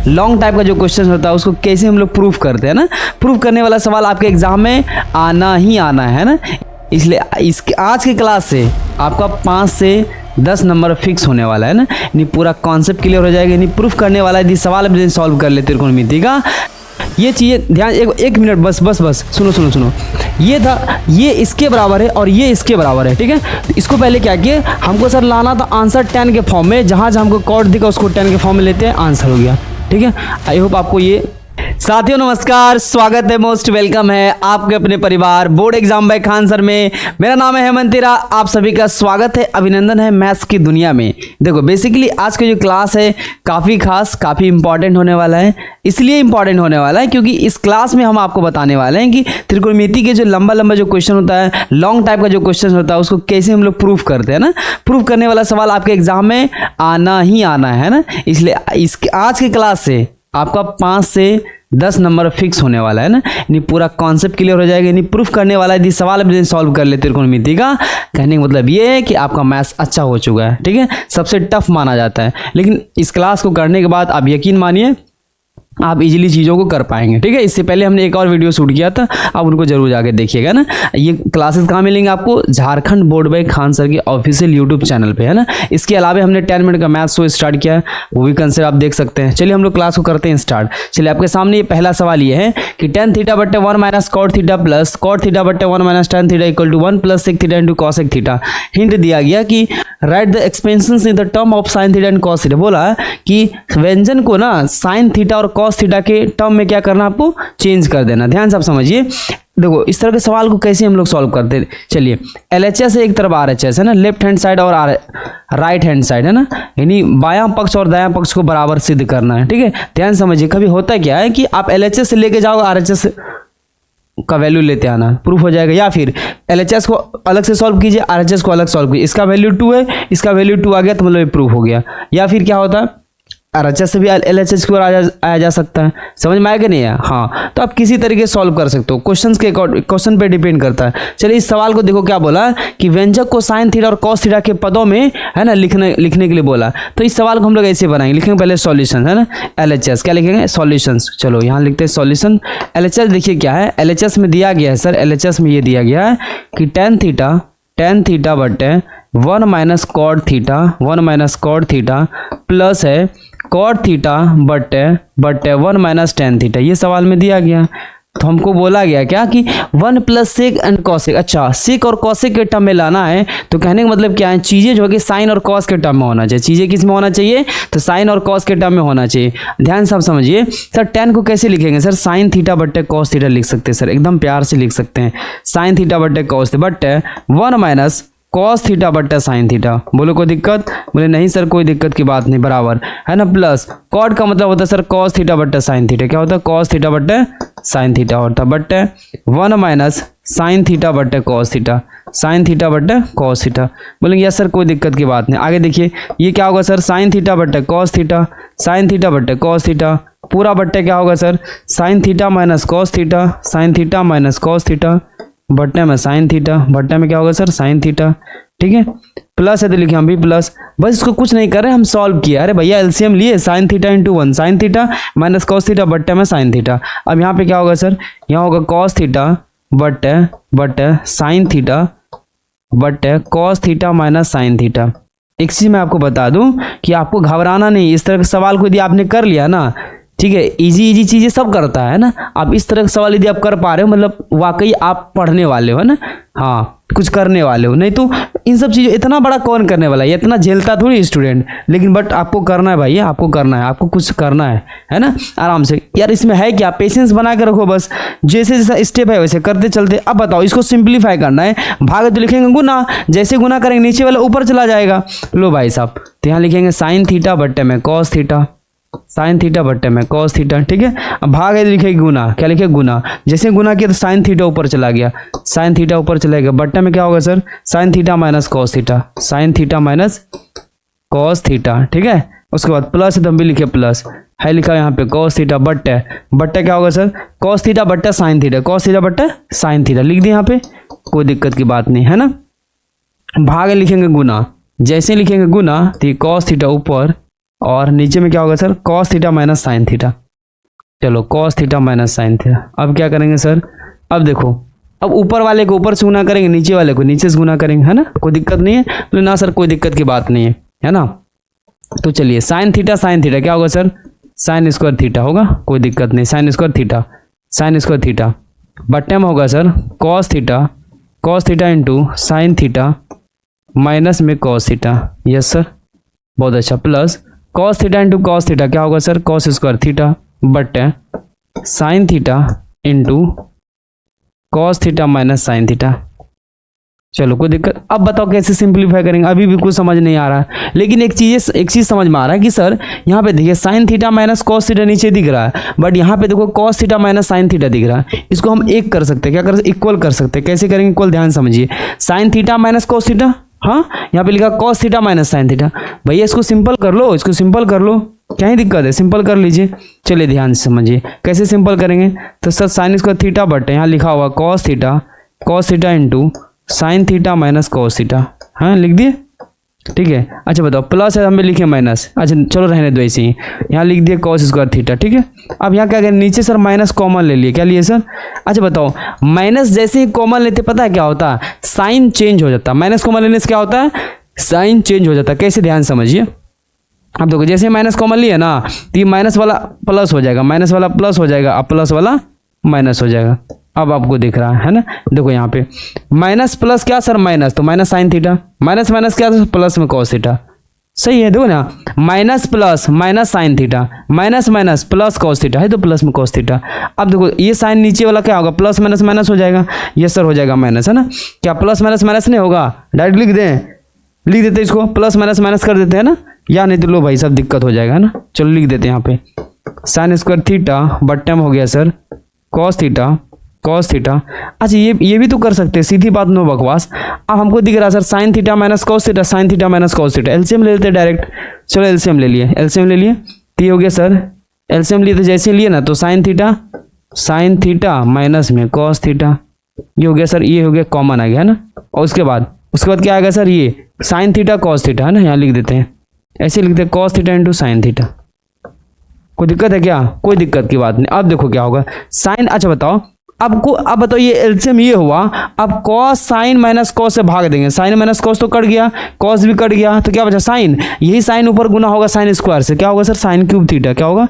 Long type का जो question होता है उसको कैसे हम लोग प्रूफ करते हैं ना। प्रूफ करने वाला सवाल आपके एग्जाम में आना ही आना है ना। इसलिए आज की क्लास से आपका 5 से 10 नंबर फिक्स होने वाला है ना। नहीं पूरा कॉन्सेप्ट क्लियर हो जाएगा, नहीं प्रूफ करने वाला यदि सवाल आप सॉल्व कर ले त्रिकोणमिति का। ये चीज़ें ध्यान एक मिनट बस सुनो। ये इसके बराबर है और ये इसके बराबर है, ठीक है। तो इसको पहले क्या किए, हमको सर लाना था आंसर 10 के फॉर्म में, जहाँ हमको कॉर्ड दिखा उसको 10 के फॉर्म में लेते हैं, आंसर हो गया, ठीक है। आई होप आपको ये। साथियों नमस्कार, स्वागत है, मोस्ट वेलकम है आपके अपने परिवार board exam by Khan sir में। मेरा नाम है हेमंत तेरा, आप सभी का स्वागत है, अभिनंदन है मैथ्स की दुनिया में। देखो बेसिकली आज की जो क्लास है काफ़ी खास, काफ़ी इंपॉर्टेंट होने वाला है। इसलिए इंपॉर्टेंट होने वाला है क्योंकि इस क्लास में हम आपको बताने वाले हैं कि त्रिकोणमिति के जो लंबा जो क्वेश्चन होता है, लॉन्ग टाइप का जो क्वेश्चन होता है, उसको कैसे हम लोग प्रूफ करते हैं ना। प्रूफ करने वाला सवाल आपके एग्जाम में आना ही आना है ना। इसलिए आज की क्लास से आपका 5 से 10 नंबर फिक्स होने वाला है ना। नहीं पूरा कॉन्सेप्ट क्लियर हो जाएगा, नहीं प्रूफ करने वाला यदि सवाल आप सॉल्व कर ले त्रिकोणमिति का। कहने का मतलब ये है कि आपका मैथ्स अच्छा हो चुका है, ठीक है। सबसे टफ माना जाता है, लेकिन इस क्लास को करने के बाद आप यकीन मानिए आप इजीली चीज़ों को कर पाएंगे, ठीक है। इससे पहले हमने एक और वीडियो शूट किया था, आप उनको जरूर जाके देखिएगा ना। ये क्लासेस कहाँ मिलेंगे आपको, Jharkhand board by Khan sir के ऑफिशियल यूट्यूब चैनल पे, है ना। इसके अलावा हमने 10 मिनट का मैथ शो स्टार्ट किया है, वो भी कंसेप्ट आप देख सकते हैं। चलिए हम लोग क्लास को करते हैं स्टार्ट। चलिए आपके सामने ये पहला सवाल ये है कि tan थीटा बट्टे 1 minus cot theta plus cot theta बट्टे 1 minus tan theta equal to 1 plus sec theta into cosec theta. Hint दिया गया कि write the expansions in the term of sine theta and cos theta. बोला कि व्यंजन को ना साइन थीटा और कॉस थीटा के टर्म में क्या करना, आपको चेंज कर देना। ध्यान से आप समझिए। देखो इस तरह के सवाल को कैसे हम लोग सॉल्व करते हैं। चलिए LHS है, एक तरफ RHS है ना, लेफ्ट हैंड साइड और राइट हैंड साइड है ना, यानी बायां पक्ष और दायां पक्ष को बराबर सिद्ध करना है, ठीक है। ध्यान समझिए। कभी होता क्या है कि आप LHS से लेके जाओ, RHS का वैल्यू लेते आना, प्रूफ हो जाएगा। या फिर LHS को अलग से सॉल्व कीजिए, RHS को अलग सॉल्व कीजिए। इसका वैल्यू 2 है, इसका वैल्यू 2 आ गया तो मतलब ये प्रूफ हो गया। या फिर क्या होता है, RHS से भी LHS की ओर आया जा सकता है। समझ में आएगा नहीं है, हाँ। तो आप किसी तरीके से सॉल्व कर सकते हो, क्वेश्चन पे डिपेंड करता है। चलिए इस सवाल को देखो, क्या बोला कि व्यंजक को साइन थीटा और कॉस थीटा के पदों में है ना लिखने के लिए बोला। तो इस सवाल को हम लोग ऐसे बनाएंगे, लिखेंगे पहले सॉल्यूशन है ना। LHS क्या लिखेंगे, सॉल्यूशंस। चलो यहाँ लिखते हैं सॉल्यूशन। LHS देखिए क्या है, LHS में दिया गया है सर, LHS में ये दिया गया है कि tan थीटा बट्टे 1 माइनस कॉट थीटा प्लस है कॉट थीटा बट्टे 1 माइनस tan थीटा। ये सवाल में दिया गया। तो हमको बोला गया क्या कि 1 प्लस सेक एंड कॉसेक। अच्छा, सेक और कॉसेक के टर्म में लाना है। तो कहने का मतलब क्या है, चीज़ें जो है कि साइन और कॉस के टर्म में होना चाहिए। चीज़ें किस में होना चाहिए, तो साइन और कॉस के टर्म में होना चाहिए। ध्यान से आप समझिए। सर tan को कैसे लिखेंगे, सर साइन थीटा बट्टे कॉस थीटा लिख सकते हैं सर, एकदम प्यार से लिख सकते हैं। साइन थीटा बट्टे कॉस बट्टे 1 माइनस कॉस थीटा बट्टा साइन थीटा। बोलो कोई दिक्कत, बोले नहीं सर कोई दिक्कत की बात नहीं, बराबर है ना। प्लस कॉट का मतलब होता है सर कॉस थीटा बट्टा साइन थीटा। क्या होता है, कॉस थीटा बट्टे साइन थीटा होता है, बट्टे 1 माइनस साइन थीटा बट्टे कॉस थीटा, साइन थीटा बट्टे कॉस थीटा। बोलेंगे यस सर कोई दिक्कत की बात नहीं। आगे देखिए ये क्या होगा सर, साइन थीटा बट्टे कॉस थीटा, साइन थीटा बट्टे कॉस थीटा पूरा बट्टे क्या होगा sir, sine theta minus cos theta, sign theta minus cos theta बट्टे में साइन थीटा, बट्टे में क्या होगा सर, साइन थीटा, ठीक है। प्लस है तो लिखे हम भी प्लस। बस इसको कुछ नहीं कर रहे, हम सॉल्व किया। अरे भैया एलसीएम लिए, sign theta into 1 sign theta minus cos theta बट्टे में साइन थीटा। अब यहाँ पे क्या होगा सर, यहाँ होगा कॉस थीटा बट्टे साइन थीटा बट्टे cos theta minus sine theta. एक चीज़ मैं आपको बता दूं कि आपको घबराना नहीं। इस तरह के सवाल को यदि आपने कर लिया ना, ठीक है, इजी चीज़ें सब करता है ना। आप इस तरह का सवाल यदि आप कर पा रहे हो, मतलब वाकई आप पढ़ने वाले हो ना, हाँ कुछ करने वाले हो। नहीं तो इन सब चीज़ों इतना बड़ा कौन करने वाला है, इतना झेलता थोड़ी स्टूडेंट। लेकिन बट आपको करना है भाई, आपको करना है, आपको कुछ करना है ना, आराम से। यार इसमें है क्या, पेशेंस बना के रखो बस, जैसे जैसा स्टेप है वैसे करते चलते। अब बताओ इसको सिंप्लीफाई करना है। भाग तो लिखेंगे गुना, जैसे गुना करेंगे नीचे वाला ऊपर चला जाएगा। लो भाई साहब, तो यहाँ लिखेंगे साइन थीटा बट्टे में कॉस थीटा, साइन थीटा बट्टे में कॉस थीटा, ठीक है। अब भाग है तो लिखेगी गुना, क्या लिखे गुना, जैसे गुना किया तो साइन थीटा ऊपर चला गया, साइन थीटा ऊपर चला गया। बट्टे में क्या होगा sir, sine theta minus cos theta, sign theta minus cos theta, ठीक है। उसके बाद प्लस है तो हम भी लिखे प्लस, है लिखा यहाँ पे कॉस थीटा बट्टे, बट्टे क्या होगा सर, कॉस थीटा बट्टे साइन थीटा, कॉस थीटा बट्टे साइन थीटा लिख दिया यहाँ पे, कोई दिक्कत की बात नहीं है ना। भाग लिखेंगे गुना, जैसे लिखेंगे गुना तो कॉस थीटा ऊपर और नीचे में क्या होगा sir, cos theta minus sine theta. चलो cos theta minus sine theta. अब क्या करेंगे सर, अब देखो, अब ऊपर वाले को ऊपर से गुना करेंगे, नीचे वाले को नीचे से गुना करेंगे, है ना, कोई दिक्कत नहीं है। तो ना सर कोई दिक्कत की बात नहीं है ना। तो चलिए साइन थीटा क्या होगा सर, साइन स्क्वायर थीटा होगा, कोई दिक्कत नहीं, साइन स्क्वायर थीटा बट्टे में होगा sir cos theta into sine theta minus में कॉस थीटा। यस सर, बहुत अच्छा, plus cos theta into cos theta क्या होगा सर, कॉस स्क्वायर थीटा बट्टे sign theta into cos theta minus sine theta. चलो कोई दिक्कत। अब बताओ कैसे सिंपलीफाई करेंगे, अभी भी कुछ समझ नहीं आ रहा है, लेकिन एक चीज समझ में आ रहा है कि सर यहाँ पे देखिए sign theta minus cos theta नीचे दिख रहा है, बट यहाँ पे देखो cos theta minus sine theta दिख रहा है। इसको हम एक कर सकते हैं, क्या कर सकते, इक्वल कर सकते हैं। कैसे करेंगे इक्वल, ध्यान समझिए, sign theta minus cos theta, हाँ यहाँ पे लिखा cos theta minus sine theta. भैया इसको सिंपल कर लो, क्या ही दिक्कत है, सिंपल कर लीजिए। चलिए ध्यान से समझिए कैसे सिंपल करेंगे। तो सर साइन स्क्वायर थीटा बटे यहाँ लिखा हुआ cos theta into sine theta minus cos theta, हाँ लिख दिए, ठीक है। अच्छा बताओ, प्लस है हमें लिखे माइनस, अच्छा चलो रहने दो ऐसे ही, यहाँ लिख दिए कॉस स्क्वायर थीटा, ठीक है। अब यहाँ क्या करें, नीचे सर माइनस कॉमन ले लिए, क्या लिए सर, अच्छा बताओ, माइनस जैसे ही कॉमन लेते पता है क्या होता है, साइन चेंज हो जाता है। माइनस कॉमन लेने से क्या होता है, साइन चेंज हो जाता है। कैसे, ध्यान समझिए। अब देखो जैसे माइनस कॉमन लिया ना, तो ये माइनस वाला प्लस हो जाएगा, माइनस वाला प्लस हो जाएगा, अब प्लस वाला माइनस हो जाएगा। अब आपको दिख रहा है ना, देखो यहाँ पे माइनस प्लस क्या सर, माइनस, तो minus sine theta, minus minus क्या प्लस में कॉस थीटा, सही है। देखो ना, minus plus minus sine theta, minus minus plus cos theta है, तो प्लस में कॉस थीटा। अब देखो ये साइन नीचे वाला क्या होगा, प्लस माइनस माइनस हो जाएगा, ये सर हो जाएगा माइनस, है ना। क्या प्लस माइनस माइनस नहीं होगा, डायरेक्ट लिख देते इसको, प्लस माइनस माइनस कर देते हैं ना, या नहीं तो लो भाई सब दिक्कत हो जाएगा ना। चलो लिख देते हैं यहाँ पे साइन स्क्वायर थीटा बट्टे में हो गया सर कॉस थीटा। अच्छा ये भी तो कर सकते हैं, सीधी बात, नो बकवास। अब हमको दिख रहा है sir sine theta minus cos theta, sign theta minus cos theta, LCM ले लेते डायरेक्ट। चलो एलसीएम ले लिए, तो ये हो गया सर, एलसीएम लिए तो जैसे लिए ना, तो साइन थीटा माइनस में कॉस थीटा, ये हो गया सर, ये हो गया कॉमन आ गया है ना। और उसके बाद क्या आएगा सर, ये साइन थीटा कॉस थीटा, है ना, यहाँ लिख देते हैं, ऐसे लिखते हैं cos theta into sine theta. कोई दिक्कत है क्या, कोई दिक्कत की बात नहीं। अब देखो क्या होगा, साइन, अच्छा बताओ अब बताओ, ये एलसीएम ये हुआ, अब कॉस साइन माइनस कॉस से भाग देंगे, साइन माइनस कॉस तो कट गया, कॉस भी कट गया, तो क्या बचा साइन, यही साइन ऊपर गुना होगा साइन स्क्वायर से, क्या होगा सर, साइन क्यूब थीटा, क्या होगा,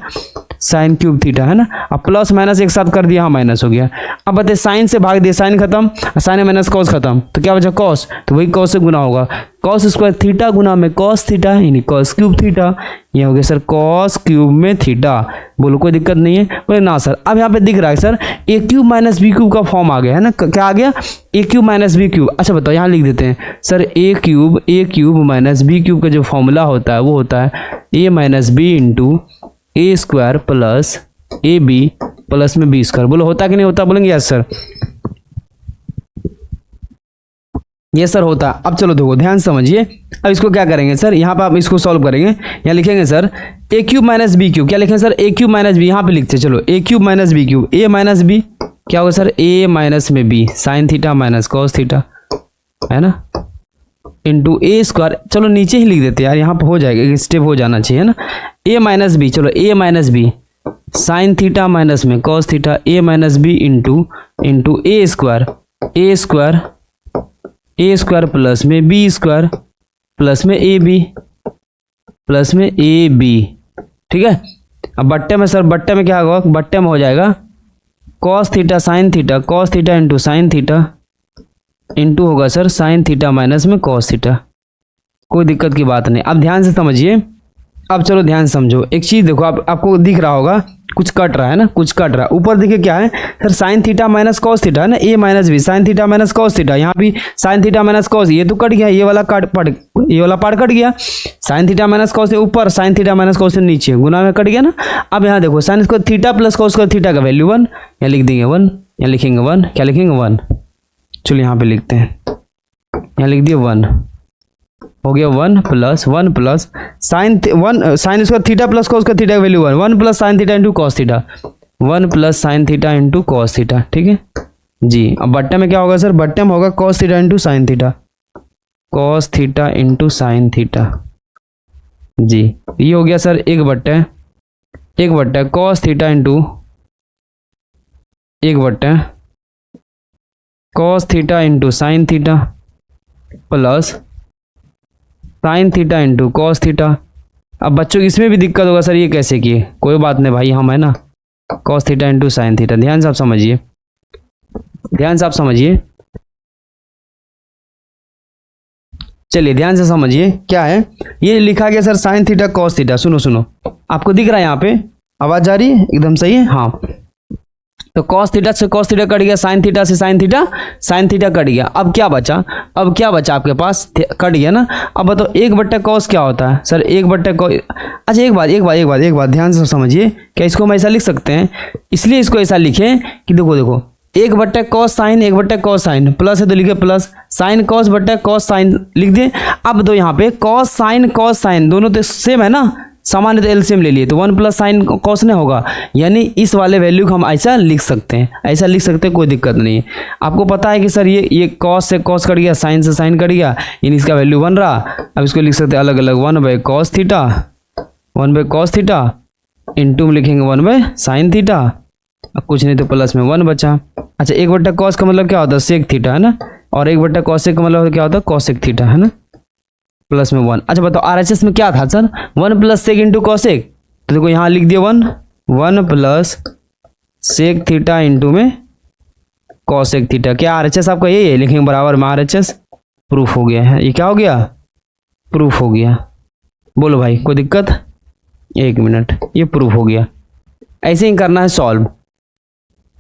साइन क्यूब थीटा, है ना। अब प्लस माइनस एक साथ कर दिया, हाँ माइनस हो गया। अब बताइए साइन से भाग दिया, साइन खत्म, साइन माइनस कॉस खत्म, तो क्या बचा कॉस, तो वही कॉस से गुना होगा, कॉस स्क्वायर थीटा गुना में कॉस थीटा, यानी कॉस क्यूब थीटा। ये हो गया सर कॉस क्यूब में थीटा। बोलो कोई दिक्कत नहीं है, बोले ना सर। अब यहाँ पे दिख रहा है sir A cube minus B cube का फॉर्म आ गया, है ना, क्या आ गया, A cube minus B cube. अच्छा बताओ, यहाँ लिख देते हैं sir A cube minus B cube का जो फॉर्मूला होता है वो होता है A minus B into A square plus A B plus में बी स्क्वायर। बोलो होता कि नहीं होता, बोलेंगे यस सर, ये सर होता। अब चलो देखो ध्यान समझिए, अब इसको क्या करेंगे सर, यहाँ पे आप इसको सॉल्व करेंगे, यहाँ लिखेंगे sir A cube minus B cube, क्या लिखेंगे sir, A cube minus B, यहाँ पे लिखते चलो A cube minus B cube, A minus B क्या होगा सर, ए माइनस में B sine theta minus cos theta, है ना, इंटू ए स्क्वायर। चलो नीचे ही लिख देते यार, यहाँ पे हो जाएगा, एक स्टेप हो जाना चाहिए, है ना। ए माइनस बी, चलो A minus B sine theta minus में cos theta, A minus B into A square plus में बी स्क्वायर प्लस में ए बी, ठीक है। अब बट्टे में सर, बट्टे में क्या होगा, बट्टे में हो जाएगा cos theta sine theta, cos theta into sine theta into होगा सर साइन थीटा माइनस में कॉस थीटा। कोई दिक्कत की बात नहीं। अब ध्यान से समझिए, अब चलो ध्यान समझो एक चीज़, देखो आपको दिख रहा होगा कुछ कट रहा है ना, कुछ कट रहा है। ऊपर देखिए क्या है sir, sine theta minus cos theta है ना, A minus B sine theta minus cos theta, यहाँ भी साइन थीटा माइनस कॉस, ये तो कट गया, ये वाला पार्ट कट गया, साइन थीटा माइनस कॉस से ऊपर, साइन थीटा माइनस कॉस से नीचे, गुना में कट गया ना। अब यहाँ देखो sine square theta plus cos square theta का वैल्यू 1, यहाँ लिख देंगे 1, यहाँ लिखेंगे 1, क्या लिखेंगे 1, चलो यहाँ पे लिखते हैं, यहाँ लिख दिए 1, हो गया 1 plus sine square theta plus cos square theta का value 1 plus sine theta into cos theta, 1 plus sine theta into cos theta, ठीक है जी। अब बट्टे में क्या होगा सर, बट्टे में होगा cos theta into sine theta, cos theta into sine theta, जी। ये हो गया sir 1/1 cos theta into 1/1 cos theta into sine theta plus sine theta into cos theta. अब बच्चों इसमें भी दिक्कत होगा सर, ये कैसे किए, कोई बात नहीं भाई, हम है ना cos theta into sine theta. ध्यान से आप समझिए, ध्यान से आप समझिए, चलिए ध्यान से समझिए क्या है। ये लिखा गया sir sine theta cos theta. सुनो सुनो, आपको दिख रहा है यहाँ पे, आवाज जा रही है एकदम सही है, हाँ। तो कॉस थीटा से कॉस थीटा कट गया, साइन थीटा से साइन थीटा कट गया। अब क्या बचा, आपके पास कट गया ना। अब बताओ 1/cos कॉस क्या होता है सर, 1/cos। अच्छा एक बात ध्यान से समझिए, क्या इसको हम ऐसा लिख सकते हैं, इसलिए इसको ऐसा लिखें कि देखो 1/cos sign 1/cos sign plus है तो लिखे plus sine cos cos sine लिख दिए। अब दो यहाँ पे cos साइन दोनों तो सेम है ना, सामान्य तो एलसीएम ले लिए तो 1 + साइन कॉस नहीं होगा, यानी इस वाले वैल्यू को हम ऐसा लिख सकते हैं, कोई दिक्कत नहीं है। आपको पता है कि सर ये कॉस से कॉस कट गया, साइन से साइन कट गया, यानी इसका वैल्यू 1 रहा। अब इसको लिख सकते हैं अलग अलग, 1/cos थीटा इंटू में लिखेंगे 1/sin थीटा, अब कुछ नहीं तो प्लस में 1 बचा। अच्छा 1/cos का मतलब क्या होता है, सेक थीटा है ना, और 1/cos का मतलब क्या होता है, cosec थीटा है ना, प्लस में 1। अच्छा बताओ RHS में क्या था सर, 1 + sec इंटू cosec, तो देखो यहाँ लिख दिया 1 + sec थीटा इंटू में cosec थीटा। क्या RHS आपका यही है, लिखेंगे बराबर में RHS। प्रूफ हो गया है, ये क्या हो गया, प्रूफ हो गया। बोलो भाई कोई दिक्कत, 1 मिनट, ये प्रूफ हो गया। ऐसे ही करना है सॉल्व,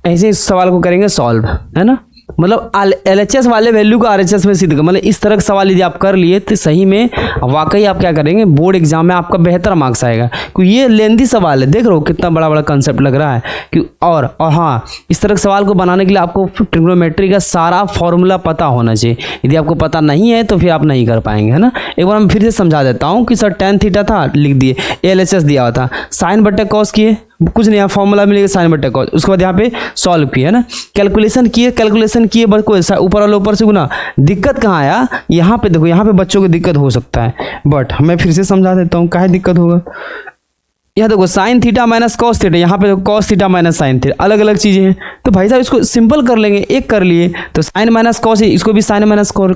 ऐसे इस सवाल को करेंगे सॉल्व, है ना। मतलब LHS वाले वैल्यू को RHS में सिद्ध कर, मतलब इस तरह का सवाल यदि आप कर लिए तो सही में वाकई आप क्या करेंगे, बोर्ड एग्जाम में आपका बेहतर मार्क्स आएगा, क्योंकि ये लेंथी सवाल है। देख रहे हो कितना बड़ा बड़ा कंसेप्ट लग रहा है कि और हाँ, इस तरह के सवाल को बनाने के लिए आपको ट्रिग्नोमेट्री का सारा फॉर्मूला पता होना चाहिए। यदि आपको पता नहीं है तो फिर आप नहीं कर पाएंगे, है ना। एक बार मैं फिर से समझा देता हूँ कि सर tan थीटा था, लिख दिए, LHS दिया हुआ था, sin/cos किए, कुछ नहीं, यहाँ फॉर्मूला मिलेगा sin/cos, उसके बाद यहाँ पे सॉल्व किया है ना, कैलकुलेशन किए बस कोई ऊपर वाले ऊपर से गुना। दिक्कत कहाँ आया, यहाँ पे देखो, यहाँ पे बच्चों को दिक्कत हो सकता है, बट मैं फिर से समझा देता हूँ काहे दिक्कत होगा। यहाँ देखो sin theta minus cos theta, यहाँ पे देखो cos theta minus sine theta, अलग अलग चीजें हैं, तो भाई साहब इसको सिंपल कर लेंगे, एक कर लिए तो sin माइनस कॉस, इसको भी sin माइनस कॉस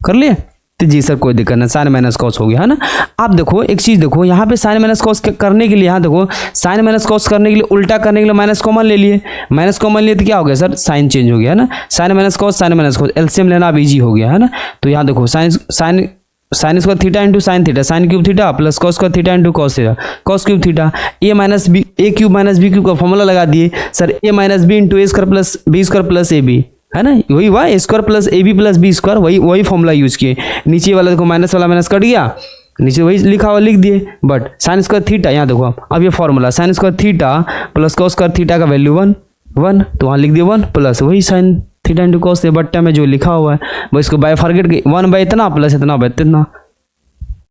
कर लिए तो जी सर कोई दिक्कत नहीं, साइन माइनस कॉस हो गया, है ना। आप देखो एक चीज देखो, यहाँ पे साइन माइनस कॉस करने के लिए, यहाँ देखो साइन माइनस कॉस करने के लिए उल्टा करने के लिए माइनस कॉमन ले लिए, तो क्या हो गया सर, साइन चेंज हो गया, है ना। साइन माइनस कॉस एलसीएम लेना अब इजी हो गया, है ना। तो यहाँ देखो sine square theta into sine theta, sine cube theta plus cos square theta into cos theta, cos cube theta, A cube minus B cube का फॉर्मूला लगा दिए सर, a - b इंटू a² plus b² plus ab, है ना, वही हुआ a² plus ab plus b², वही formula use किए। नीचे वाला देखो माइनस वाला माइनस कट गया, नीचे वही लिखा हुआ लिख दिए, बट साइन स्क्वायर थीटा, यहाँ देखो अब ये formula sine square theta plus cos square theta का वैल्यू 1 तो वहाँ लिख दिया 1 प्लस वही साइन थीटा इंटू कॉस, बट्टा में जो लिखा हुआ है वो इसको बाय फॉरगेट 1 इतना प्लस इतना बाय इतना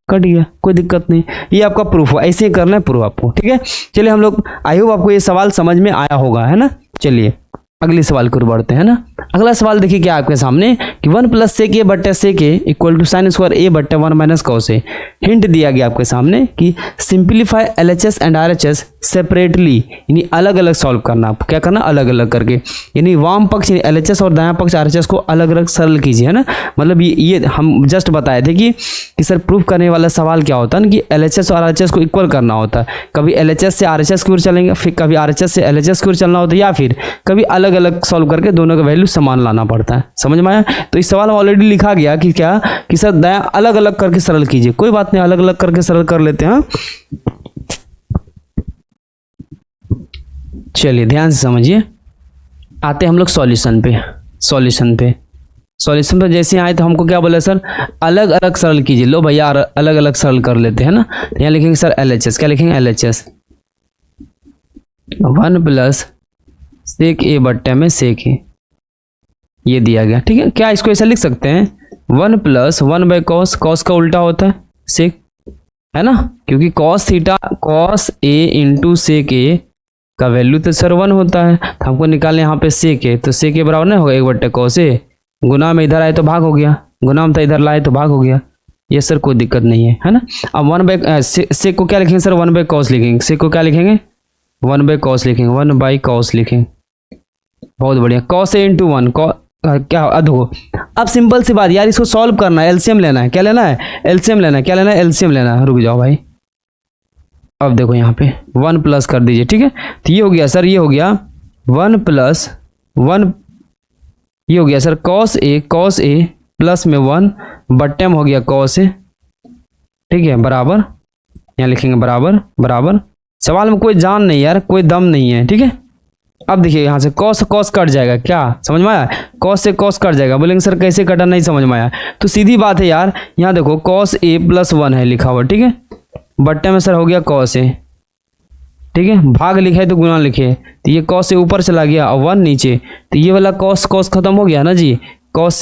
कट गया, कोई दिक्कत नहीं। ये आपका प्रूफ हो, ऐसे ही करना है प्रूफ आपको, ठीक है। चलिए हम लोग, आई होप आपको ये सवाल समझ में आया होगा, है ना। चलिए अगले सवाल को बढ़ते हैं ना। अगला सवाल देखिए क्या आपके सामने कि 1 + sec a बट्टा sec a equal to sine square a बट्टा 1 - cos a। हिंट दिया गया आपके सामने कि simplify LHS and RHS separately, यानी अलग अलग सॉल्व करना, आप क्या करना, अलग अलग करके, यानी वाम पक्ष यानी LHS और दायां पक्ष RHS को अलग अलग सरल कीजिए, है ना। मतलब ये हम जस्ट बताए थे कि सर प्रूफ करने वाला सवाल क्या होता है ना कि LHS और RHS को इक्वल करना होता है। कभी LHS से RHS की ओर चलेंगे, फिर कभी RHS से LHS की ओर चलना होता है, या फिर कभी अलग अलग सॉल्व करके दोनों का वैल्यू समान लाना पड़ता है। समझ में आया। तो इस सवाल में ऑलरेडी लिखा गया कि क्या कि सर दायां अलग अलग करके सरल कीजिए, कोई बात नहीं, अलग अलग करके सरल कर लेते हैं। चलिए ध्यान से समझिए, आते हम लोग सॉल्यूशन पे जैसे आए तो हमको क्या बोला सर, अलग अलग सरल कीजिए। लो भैया अलग अलग सरल कर लेते हैं ना। यहाँ लिखेंगे सर LHS, क्या लिखेंगे LHS 1 + sec a बट्टे में sec a, ये दिया गया, ठीक है। क्या इसको ऐसा लिख सकते हैं 1 + 1/cos, cos का उल्टा होता है sec, है ना, क्योंकि cos theta cos a into sec a का वैल्यू तो सर 1 होता है, तो हमको निकालना यहाँ पे sec a, तो sec a बराबर नहीं होगा 1/cos a, गुना में इधर आए तो भाग हो गया, गुना में तो इधर लाए तो भाग हो गया, ये सर कोई दिक्कत नहीं है ना। अब 1/, सेक को क्या लिखेंगे सर, 1/cos लिखेंगे। सेक को क्या लिखेंगे, 1/cos लिखेंगे, 1/cos लिखेंगे। बहुत बढ़िया। cos a इंटू 1 क्या देखो, अब सिंपल सी बात यार, इसको सॉल्व करना है, एलसीएम लेना है। क्या लेना है, एलसीएम लेना है। क्या लेना है, एलसीएम लेना है। रुक जाओ भाई, अब देखो यहाँ पे 1 प्लस कर दीजिए, ठीक है। तो ये हो गया सर, ये हो गया 1 + 1, ये हो गया सर cos a प्लस में 1 बट्टे में हो गया cos a, ठीक है, बराबर, यहाँ लिखेंगे बराबर बराबर। सवाल में कोई जान नहीं यार, कोई दम नहीं है, ठीक है। अब देखिए यहाँ से cos कट जाएगा, क्या समझ में आया, cos से cos कट जाएगा। बोलेंगे सर कैसे कटा, नहीं समझ में आया। तो सीधी बात है यार, यहाँ देखो cos a + 1 है लिखा हुआ, ठीक है, बट्टे में सर हो गया cos a, ठीक है, भाग लिखा है तो गुणा लिखे, तो ये cos a ऊपर चला गया और 1 नीचे, तो ये वाला cos खत्म हो गया ना जी, cos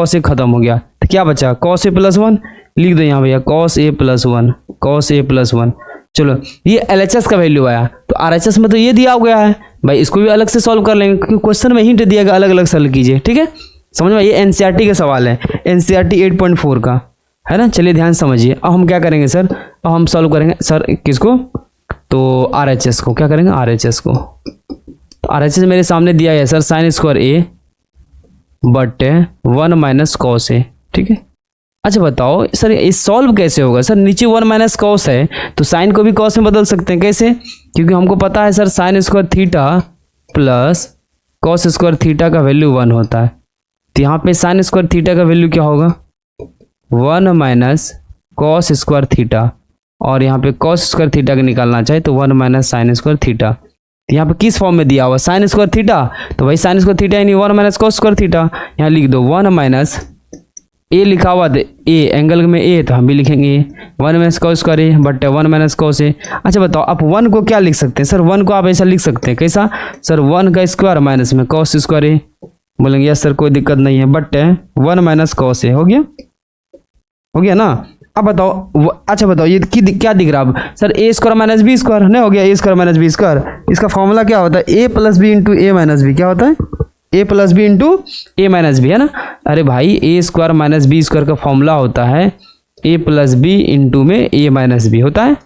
से खत्म हो गया, तो क्या बचा, cos a + 1 लिख दो यहाँ भैया, cos a + 1। चलो ये LHS का वैल्यू आया, तो RHS में तो ये दिया गया है भाई, इसको भी अलग से सॉल्व कर लेंगे क्योंकि क्वेश्चन में हिंट दिया गया, अलग अलग सॉल्व कीजिए, ठीक है, समझ में। ये NCERT का सवाल है, NCERT 8.4 का है ना। चलिए ध्यान समझिए। अब हम क्या करेंगे सर, अब हम सॉल्व करेंगे सर किसको, तो RHS को। क्या करेंगे, RHS को। तो RHS मेरे सामने दिया है सर sin² a बट्टे 1 - cos a, ठीक है। अच्छा बताओ सर ये सॉल्व कैसे होगा सर, नीचे 1 - cos है तो साइन को भी cos में बदल सकते हैं, कैसे, क्योंकि हमको पता है sir sin² theta plus cos² theta का वैल्यू 1 होता है। तो यहाँ पे sin² थीटा का वैल्यू क्या होगा, 1 - cos² थीटा, और यहाँ पे cos² थीटा का निकालना चाहे तो 1 - sin² थीटा। यहाँ पे किस फॉर्म में दिया हुआ, sin² थीटा, तो भाई sin² थीटा यानी 1 - cos² थीटा। यहाँ लिख दो 1 - ए लिखा हुआ था, ए एंगल में ए, तो हम भी लिखेंगे 1 - cos² a but 1 - cos a। अच्छा बताओ आप 1 को क्या लिख सकते हैं सर, 1 को आप ऐसा लिख सकते हैं, कैसा सर, 1 का स्क्वायर माइनस में cos² a। बोलेंगे यस सर कोई दिक्कत नहीं है, बट 1 - cos a हो गया ना। अब बताओ, अच्छा बताओ ये क्या दिख रहा है सर, a² - b² नहीं हो गया, a² - b²। इसका फॉर्मूला क्या होता है, a + b × a - b, क्या होता है, a + b × a - b, है ना। अरे भाई a² - b² का फॉर्मूला होता है a + b × में a - b होता है।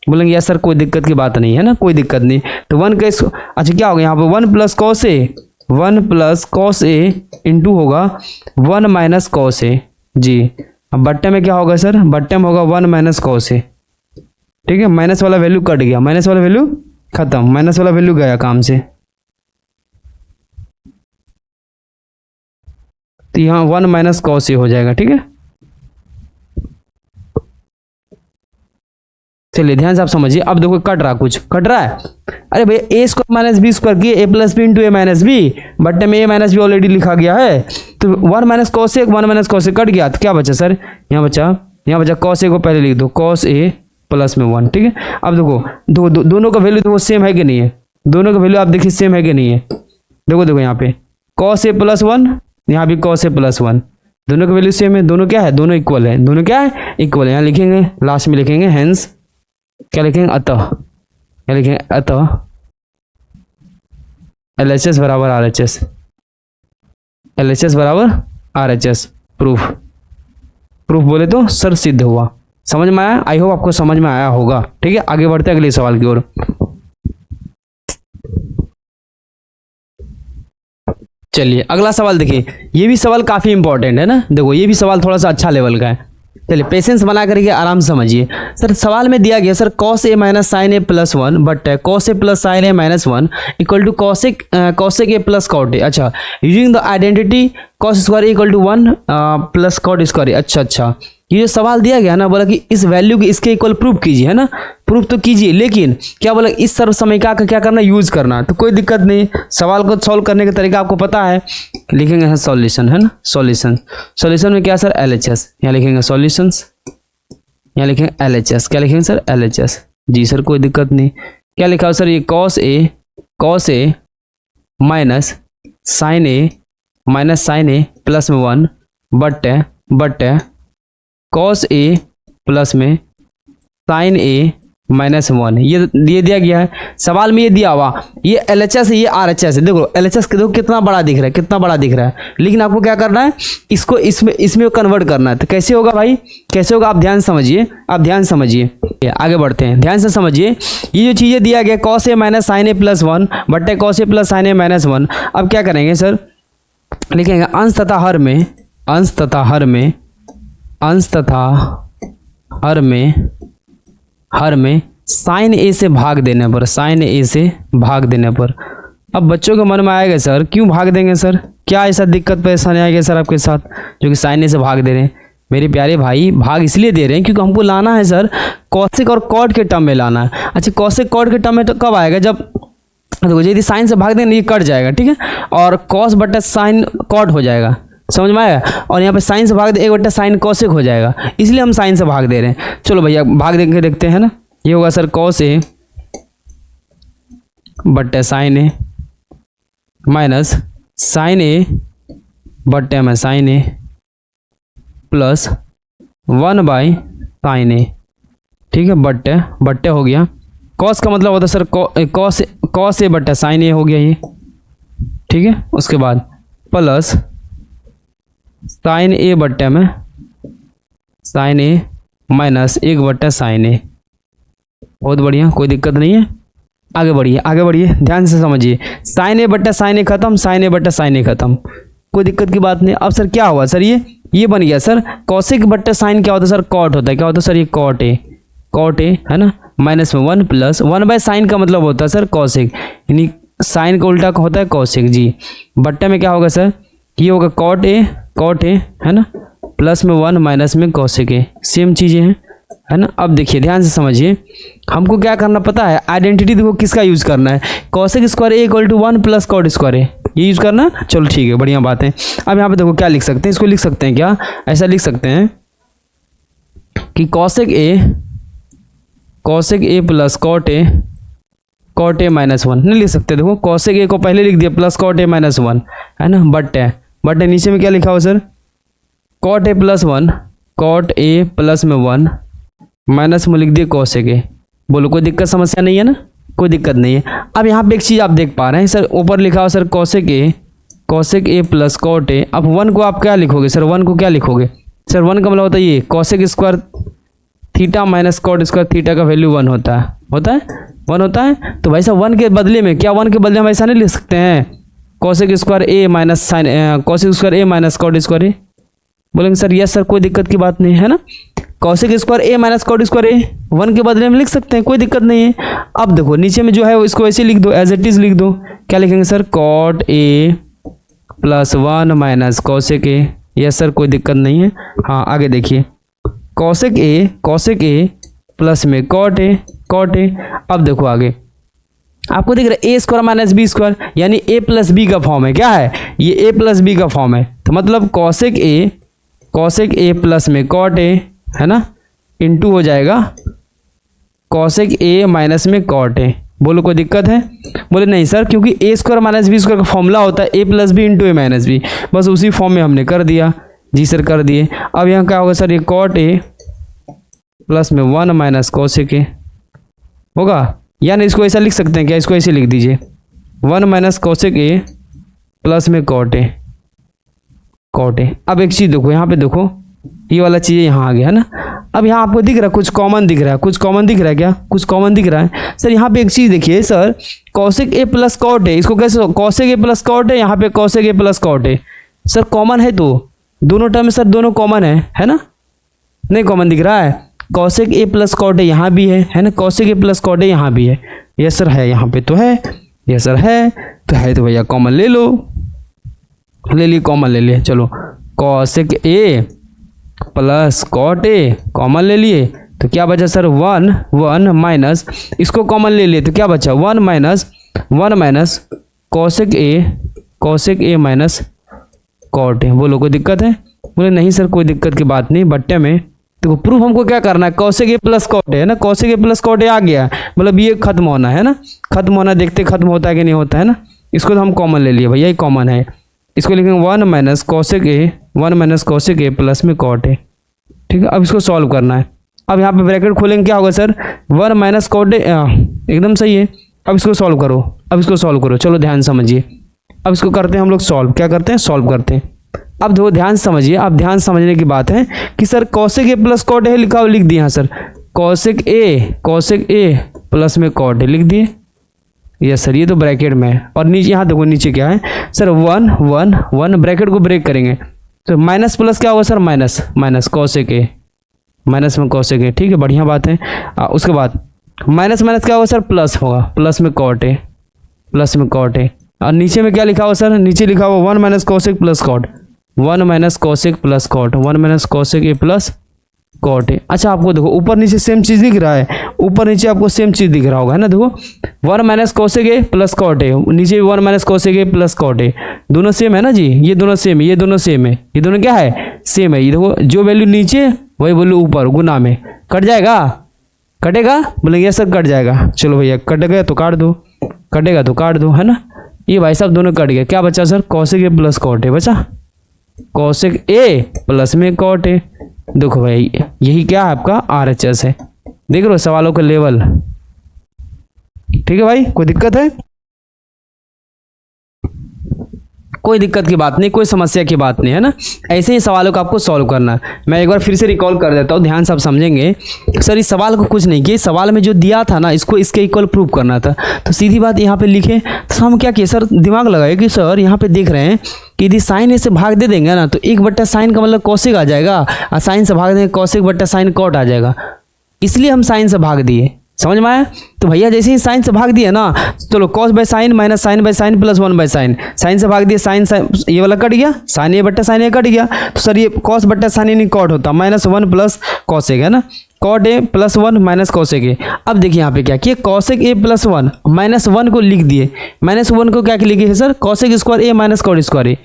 बोलेंगे यार सर कोई दिक्कत की बात नहीं है ना, कोई दिक्कत नहीं। तो 1 का अच्छा क्या होगा यहाँ पे 1 + cos a, 1 + cos a into होगा 1 - cos a जी। अब बट्टे में क्या होगा सर, बट्टे में होगा 1 - cos a, ठीक है, माइनस वाला वैल्यू कट गया, माइनस वाला वैल्यू खत्म, माइनस वाला वैल्यू गया काम से। तो यहाँ 1 - cos a हो जाएगा, ठीक है। चलिए ध्यान से आप समझिए। अब देखो कट रहा, कुछ कट रहा है, अरे भैया a² - b² की a + b × a - b, बट्टे में a - b ऑलरेडी लिखा गया है, तो 1 - cos a 1 - cos a cut गया, तो क्या बचा सर, यहाँ बचा cos a को पहले लिख दो, cos a प्लस में 1, ठीक है। अब देखो दोनों का वैल्यू तो सेम है कि नहीं है, दोनों का वैल्यू आप देखिए सेम है कि नहीं है। देखो यहाँ पे cos a + 1, यहाँ भी cos a + 1, दोनों का वैल्यू सेम है, दोनों क्या है, दोनों इक्वल है, दोनों क्या है, इक्वल है। यहाँ लिखेंगे लास्ट में लिखेंगे हेंस, क्या लिखेंगे, अतः, क्या लिखेंगे, अतः LHS बराबर RHS, LHS बराबर RHS। प्रूफ बोले तो सर सिद्ध हुआ। समझ में आया, आई होप आपको समझ में आया होगा, ठीक है। आगे बढ़ते अगले सवाल की ओर। चलिए अगला सवाल देखिए, ये भी सवाल काफी इंपॉर्टेंट है ना। देखो ये भी सवाल थोड़ा सा अच्छा लेवल का है, चलिए पेशेंस बना करके आराम से समझिए। सर सवाल में दिया गया sir cos a - sin a + 1 बट cos a + sin a - 1 equal to cos a + cot a। अच्छा, using the identity cos² a = 1 + cot²। अच्छा, ये जो सवाल दिया गया ना, बोला कि इस वैल्यू के इसके इक्वल प्रूफ कीजिए, है ना, प्रूफ तो कीजिए, लेकिन क्या बोला, इस सर्व समीकरण का क्या करना, यूज करना। तो कोई दिक्कत नहीं, सवाल को सॉल्व करने का तरीका आपको पता है, लिखेंगे सॉल्यूशन, है ना, सॉल्यूशन में क्या सर, LHS, यहाँ लिखेंगे सॉल्यूशंस, यहाँ लिखेंगे LHS, क्या लिखेंगे सर, LHS जी। सर कोई दिक्कत नहीं, क्या लिखा हो सर, ये cos a minus sin a plus में 1 बट cos a प्लस में sin a -1 ये दिया गया है सवाल में, ये दिया हुआ ये LHS है, ये RHS है। देखो LHS के देखो कितना बड़ा दिख रहा है, कितना बड़ा दिख रहा है, लेकिन आपको क्या करना है, इसको इसमें कन्वर्ट करना है। तो कैसे होगा भाई, कैसे होगा, आप ध्यान समझिए, आप ध्यान समझिए, आगे बढ़ते हैं, ध्यान से समझिए। ये जो चीज़ें दिया गया cos A minus sine A plus 1 बट्टे cos A plus sine A minus 1, अब क्या करेंगे सर, लिखेंगे अंश तथा हर में, अंश तथा हर में, अंश तथा हर में साइन ए से भाग देने पर, साइन ए से भाग देने पर। अब बच्चों के मन में आएगा सर क्यों भाग देंगे सर, क्या ऐसा दिक्कत परेशानी आएगी सर आपके साथ जो कि साइन ए से भाग दे रहे हैं। मेरे प्यारे भाई भाग इसलिए दे रहे हैं क्योंकि हमको लाना है सर कॉसेक और कॉट के टर्म में लाना है। अच्छा कॉसेक कॉट के टर्म में तो कब आएगा, जब देखो यदि साइन से भाग देंगे ये कट जाएगा, ठीक है, और कॉस बट्टा साइन कॉट हो जाएगा, समझ में आया, और यहाँ पे साइन से भाग दे 1 बट्टा साइन कॉसेक हो जाएगा, इसलिए हम साइन से भाग दे रहे हैं। चलो भैया भाग दे के देखते हैं ना, ये होगा सर cos A बट्टे sine A minus sine A बट्टे में sine A plus 1 by sine A, ठीक है, बट्टे बट्टे हो गया। cos का मतलब होता है सर cos A बट्टे साइन ए हो गया ये, ठीक है, उसके बाद प्लस साइन ए बट्टे में साइन ए माइनस 1 बट्टा साइन ए। बहुत बढ़िया, कोई दिक्कत नहीं है, आगे बढ़िए, आगे बढ़िए, ध्यान से समझिए। साइन ए बट्टा साइन ए खत्म, साइन ए बट्टा साइन ए खत्म, कोई दिक्कत की बात नहीं। अब सर क्या हुआ सर, ये बन गया सर कॉसेक बट्टा साइन, क्या होता है सर कॉट होता है, क्या होता है सर ये कॉट ए है ना, माइनस में 1 प्लस 1 बाय साइन का मतलब होता है सर कॉसेक, यानी साइन का उल्टा होता है कॉसेक जी। बट्टे में क्या होगा सर, ये होगा कॉट ए है ना, प्लस में 1 माइनस में कॉसेक ए, सेम चीज़ें हैं है ना। अब देखिए ध्यान से समझिए, हमको क्या करना पता है, आइडेंटिटी देखो किसका यूज़ करना है, cosec square A equal to 1 plus cot square A, ये यूज़ करना। चलो ठीक है, बढ़िया बात है। अब यहाँ पे देखो क्या लिख सकते हैं, इसको लिख सकते हैं क्या, ऐसा लिख सकते हैं कि cosec A plus cot A minus 1 नहीं लिख सकते। देखो कॉसेक ए को पहले लिख दिया प्लस कॉट ए माइनस 1 है ना, बट नीचे में क्या लिखा हुआ sir, cot A plus 1, cot A plus में 1 माइनस में लिख दिए कॉसेक ए। बोलो कोई दिक्कत समस्या नहीं है ना, कोई दिक्कत नहीं है। अब यहाँ पे एक चीज़ आप देख पा रहे हैं सर, ऊपर लिखा हुआ sir cosec A plus cot A. अब 1 को आप क्या लिखोगे सर, 1 को क्या लिखोगे सर, 1 का मतलब होता है ये cosec square theta minus cot square theta का वैल्यू 1 होता है 1 होता है। तो भाई साहब 1 के बदले में क्या, 1 के बदले हम ऐसा नहीं लिख सकते हैं कॉसेक स्क्वायर ए माइनस साइन कॉसेक स्क्वायर ए माइनस कॉट स्क्वायर ए। बोलेंगे सर यस सर, कोई दिक्कत की बात नहीं है ना, कॉसेक स्क्वायर ए माइनस कॉट स्क्वायर ए 1 के बदले में लिख सकते हैं, कोई दिक्कत नहीं है। अब देखो नीचे में जो है इसको ऐसे लिख दो, एज इट इज लिख दो। क्या लिखेंगे sir, cot A plus 1 minus cosec A. Yes sir, कोई दिक्कत नहीं है। हाँ आगे देखिए, कॉसेक ए प्लस में कॉट ए। अब देखो आगे आपको दिख रहा है A square minus B square, यानी ए प्लस बी का फॉर्म है। क्या है ये, ए प्लस बी का फॉर्म है। तो मतलब कॉसेक ए प्लस में कॉट ए है ना, इनटू हो जाएगा कॉसेक ए माइनस में कॉट ए। बोलो कोई दिक्कत है, बोले नहीं सर, क्योंकि ए स्क्वायर माइनस बी स्क्वायर का फॉर्मूला होता है ए plus B into A minus B, बस उसी फॉर्म में हमने कर दिया। जी सर कर दिए। अब यहाँ क्या होगा सर, ये कॉट ए प्लस में 1 माइनस कॉसेक ए होगा, यानी इसको ऐसा लिख सकते हैं क्या, इसको ऐसे लिख दीजिए 1 माइनस कॉसेक ए प्लस में कॉट ए। अब एक चीज़ देखो, यहाँ पे देखो ये वाला चीज़ यहाँ आ गया है ना। अब यहाँ आपको दिख रहा है कुछ कॉमन दिख रहा है, कुछ कॉमन दिख रहा है क्या, कुछ कॉमन दिख रहा है सर। यहाँ पे एक चीज़ देखिए sir, cosec A plus cot A, इसको कैसे, cosec A plus cot A, यहाँ पे cosec A plus cot A sir common है, तो दोनों टर्म सर दोनों कॉमन है ना, नहीं कॉमन दिख रहा है। Cosec A plus cot A यहाँ भी है ना, cosec A plus cot A यहाँ भी है। यस सर है, यहाँ पे तो है। यस सर है, तो भैया कॉमन ले लो, ले लिए कॉमन ले लिए। चलो cosec A plus cot A common ले लिए, तो क्या बचा सर 1 माइनस, इसको कॉमन ले लिए तो क्या बचा 1 minus cosec A minus cot A. बोलो कोई दिक्कत है, बोले नहीं सर कोई दिक्कत की बात नहीं। बट्टे में तो प्रूफ हमको क्या करना है, cosec A plus cot A है ना, cosec A plus cot A आ गया, मतलब ये खत्म होना है ना, खत्म होना, देखते खत्म होता है कि नहीं होता है ना। इसको तो हम कॉमन ले लिए भैया, ये कॉमन है। इसको लिखेंगे 1 माइनस कॉसेक ए प्लस में कॉट ए। ठीक है, अब इसको सॉल्व करना है। अब यहाँ पे ब्रैकेट खोलेंगे, क्या होगा सर 1 माइनस कॉट ए, एकदम सही है। अब इसको सॉल्व करो, अब इसको सॉल्व करो, चलो ध्यान समझिए। अब इसको करते हैं हम लोग सॉल्व, क्या करते हैं सॉल्व करते हैं। अब देखो ध्यान समझिए, अब ध्यान समझने की बात है कि sir cosec A plus cot A लिखा हुआ, लिख दिया हाँ सर, कॉसेक ए प्लस में कॉट ए लिख दिए। यस सर, ये तो ब्रैकेट में है। और नीचे यहाँ देखो नीचे क्या है सर 1 1 1, ब्रैकेट को ब्रेक करेंगे तो माइनस प्लस क्या होगा sir minus cosec A, minus में कॉसेक ए, ठीक है बढ़िया बात है। उसके बाद माइनस क्या होगा सर प्लस होगा, प्लस में कॉट ए, प्लस में कॉट ए। और नीचे में क्या लिखा हुआ सर, नीचे लिखा हुआ 1 minus cosec plus cot, 1 minus cosec plus cot, 1 minus cosec A plus cot A. अच्छा आपको देखो ऊपर नीचे सेम चीज़ दिख रहा है, ऊपर नीचे आपको सेम चीज़ दिख रहा होगा है ना। देखो 1 minus cosec A plus cot A, नीचे 1 minus cosec A plus cot A, दोनों सेम है ना जी, ये दोनों सेम है, ये दोनों सेम है, ये दोनों क्या है सेम है। ये देखो जो वैल्यू नीचे वही वैल्यू ऊपर, गुना में कट जाएगा, कटेगा बोलेंगे सर कट जाएगा, चलो भैया कटेगा तो काट दो, कटेगा तो काट दो है ना। ये भाई साहब दोनों कट गया, क्या बचा sir cosec A plus cot A बचा, कॉसेक ए प्लस में कॉट ए। देखो भाई यही क्या है आपका RHS है, देख रहे हो सवालों का लेवल, ठीक है भाई कोई दिक्कत है, कोई दिक्कत की बात नहीं, कोई समस्या की बात नहीं है ना। ऐसे ही सवालों को आपको सॉल्व करना है। मैं एक बार फिर से रिकॉल कर देता हूँ, ध्यान से आप समझेंगे। सर इस सवाल को कुछ नहीं किया, सवाल में जो दिया था ना इसको इसके इक्वल प्रूव करना था, तो सीधी बात यहाँ पे लिखे। तो हम क्या किए सर, दिमाग लगाए कि सर यहाँ पे देख रहे हैं कि यदि साइन ए से भाग दे देंगे ना तो 1/sin का मतलब कॉसेक आ जाएगा, और साइन से भाग देंगे कॉसेक/sin कॉट आ जाएगा, इसलिए हम साइन से भाग दिए। समझ में आया। तो भैया जैसे ही साइन से भाग दिया ना, चलो cos by sine minus sine by sine plus 1 by sine, sine से भाग दिया साइन ये वाला कट गया, साइन ए/sin कट गया, तो सर ये cos/sin नहीं कॉट होता, -1 प्लस कॉसेक है ना, cot A plus 1 minus cosec A. अब देखिए यहाँ पे क्या किए, कॉसेक ए प्लस 1 -1 को लिख दिए, -1 को क्या लिखे है सर कॉसेक स्क्वायर ए माइनस कॉट स्क्वायर ए,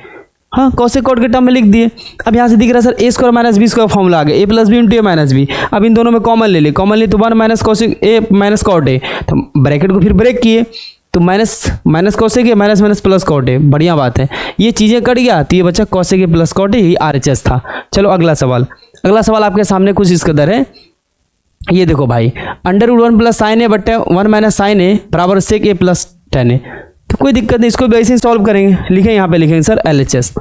हाँ कॉसेक कॉट के टर्म में लिख दिए। अब यहाँ से दिख रहा है sir A square minus B square formula आ गया, A plus B into A minus B. अब इन दोनों में कॉमन ले लिए, कॉमन लिए तो 1 minus cosec A minus cot A, तो ब्रैकेट को फिर ब्रेक किए तो minus cosec A minus plus cot A, बढ़िया बात है। ये चीज़ें कट गया तो ये बच्चा cosec A plus cot A, यही RHS था। चलो अगला सवाल, अगला सवाल आपके सामने कुछ इस कदर है, ये देखो भाई √1 प्लस साइन ए बट्टे 1 माइनस साइन ए बराबर सेक ए प्लस tan ए। तो कोई दिक्कत नहीं, इसको भी ऐसे ही सॉल्व करेंगे। लिखें यहाँ पे लिखेंगे सर LHS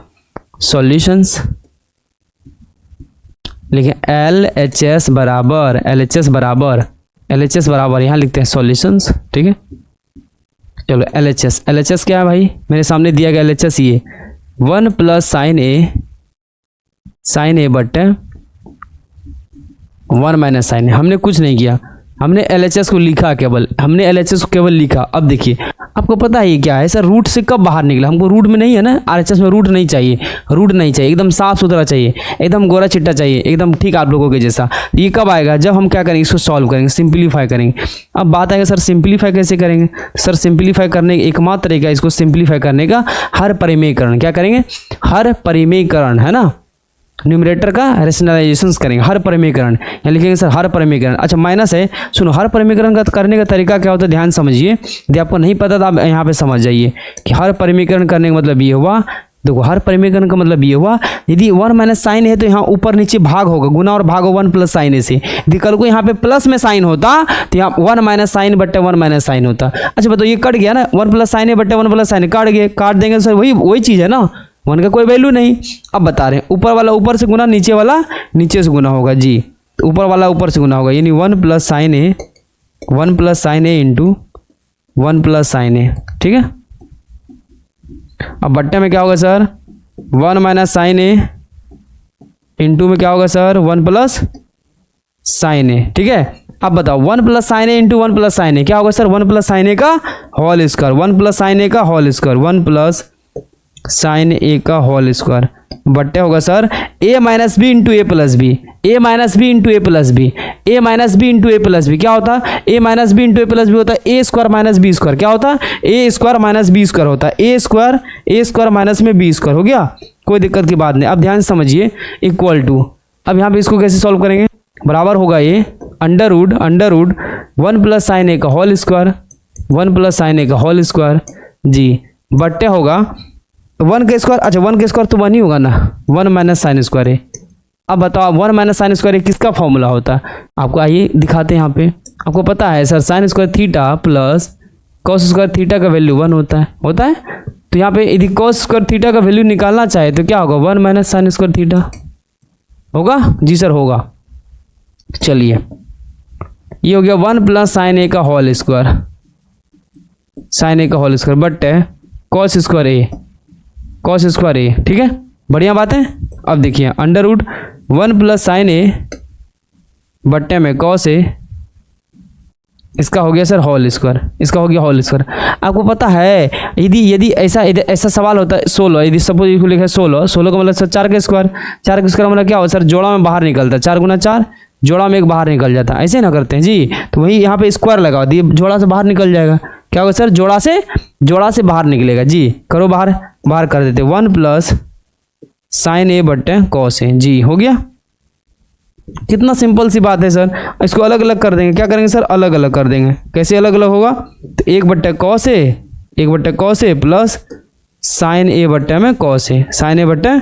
सॉल्यूशंस, लिखें LHS बराबर यहाँ लिखते हैं सॉल्यूशंस, ठीक है। चलो LHS क्या है भाई, मेरे सामने दिया गया LHS ये 1 प्लस साइन ए बट्टे 1 माइनस साइन ए। हमने कुछ नहीं किया, हमने LHS को लिखा, केवल हमने LHS को केवल लिखा। अब देखिए आपको पता है ये क्या है सर, रूट से कब बाहर निकला, हमको रूट में नहीं है ना, RHS में रूट नहीं चाहिए, रूट नहीं चाहिए, एकदम साफ सुथरा चाहिए, एकदम गोरा चिट्टा चाहिए, एकदम ठीक आप लोगों के जैसा। ये कब आएगा, जब हम क्या करेंगे, इसको सॉल्व करेंगे, सिंप्लीफाई करेंगे। अब बात आएगा सर सिंप्लीफाई कैसे करेंगे, सर सिंप्लीफाई करने का एकमात्र तरीका इसको सिंप्लीफाई करने का, हर परिमेयकरण, क्या करेंगे हर परिमेयकरण है ना, न्यूमरेटर का रेशनलाइजेशन करेंगे, हर परिमेयकरण यहाँ लिखेंगे सर हर परिमेयकरण। अच्छा माइनस है, सुनो हर परिमेयकरण का करने का तरीका क्या होता है, ध्यान समझिए, यदि आपको नहीं पता तो आप यहाँ पे समझ जाइए कि हर परिमेयकरण करने का मतलब ये हुआ। देखो हर परिमेयकरण का मतलब ये हुआ, यदि 1 माइनस साइन है तो यहाँ ऊपर नीचे भाग होगा, गुना और भाग 1 प्लस साइन ए से। यदि कल को यहाँ पे प्लस में साइन होता तो यहाँ 1 माइनस साइन बट्टे 1 माइनस साइन होता। अच्छा बताओ ये कट गया ना, 1 प्लस साइन ए बट्टे 1 प्लस साइन काट गए, काट देंगे सर वही चीज़ है ना, 1 का कोई वैल्यू नहीं। अब बता रहे हैं ऊपर वाला ऊपर से गुना, नीचे वाला नीचे से गुना होगा जी, ऊपर वाला ऊपर से गुना होगा, यानी 1 plus sine A into 1 plus sine A, ठीक है। अब बट्टे में क्या होगा sir 1 minus sine A, into में क्या होगा सर 1 प्लस साइन ए, ठीक है। अब बताओ 1 plus sine A into 1 plus sine A क्या होगा सर 1 प्लस साइन ए का whole square, 1 plus sine A का whole square, 1 plus sine A का होल स्क्वायर बट्टे होगा sir a minus B into A plus B, A minus B into A plus B, A minus B into A plus B क्या होता है, A minus B into A plus B होता है A square minus B square, क्या होता है A square minus B square होता है, ए स्क्वायर माइनस में बी स्क्वायर हो गया, कोई दिक्कत की बात नहीं। अब ध्यान समझिए इक्वल टू, अब यहाँ पे इसको कैसे सॉल्व करेंगे, बराबर होगा ये under root 1 plus sine A का whole square, 1 plus sine A का होल स्क्वायर जी, बट्टे होगा 1 का स्क्वायर, अच्छा 1 का स्क्वायर तो 1 ही होगा ना, 1 माइनस साइन स्क्वायर है, अब बताओ 1 माइनस साइन स्क्वायर किसका फॉर्मूला होता है? आपको आइए दिखाते हैं यहाँ पे। आपको पता है sir sine square theta plus cos square theta का वैल्यू 1 होता है। तो यहाँ पे यदि कॉस स्क्वायर थीटा का वैल्यू निकालना चाहे तो क्या होगा? 1 माइनस साइन स्क्वायर थीटा होगा। जी सर होगा। चलिए ये हो गया 1 प्लस साइन ए का होल स्क्वायर, साइन ए का होल स्क्वायर बट कॉस स्क्वायर ए, ठीक है, बढ़िया बात है। अब देखिए under root 1 plus sine A बट्टे में कॉस ए, इसका हो गया सर होल स्क्वायर, इसका हो गया होल स्क्वायर। आपको पता है यदि ऐसा सवाल होता है 16, यदि सपोज इसको लिखा है 16 का मतलब सर 4 का स्क्वायर मतलब क्या हो सर जोड़ा में बाहर निकलता है, 4 गुना 4 जोड़ा में एक बाहर निकल जाता है, ऐसे ना करते हैं जी। तो वही यहाँ पे स्क्वायर लगा दिए, जोड़ा से बाहर निकल जाएगा, क्या होगा सर जोड़ा से बाहर निकलेगा जी। करो बाहर कर देते 1 प्लस साइन ए बट्टे कॉस ए, जी हो गया। कितना सिंपल सी बात है सर। इसको अलग अलग कर देंगे, क्या करेंगे सर? अलग अलग कर देंगे। कैसे अलग अलग होगा? तो 1 बट्टे cos A plus sine A बट्टे में कॉस ए, साइन ए बट्टे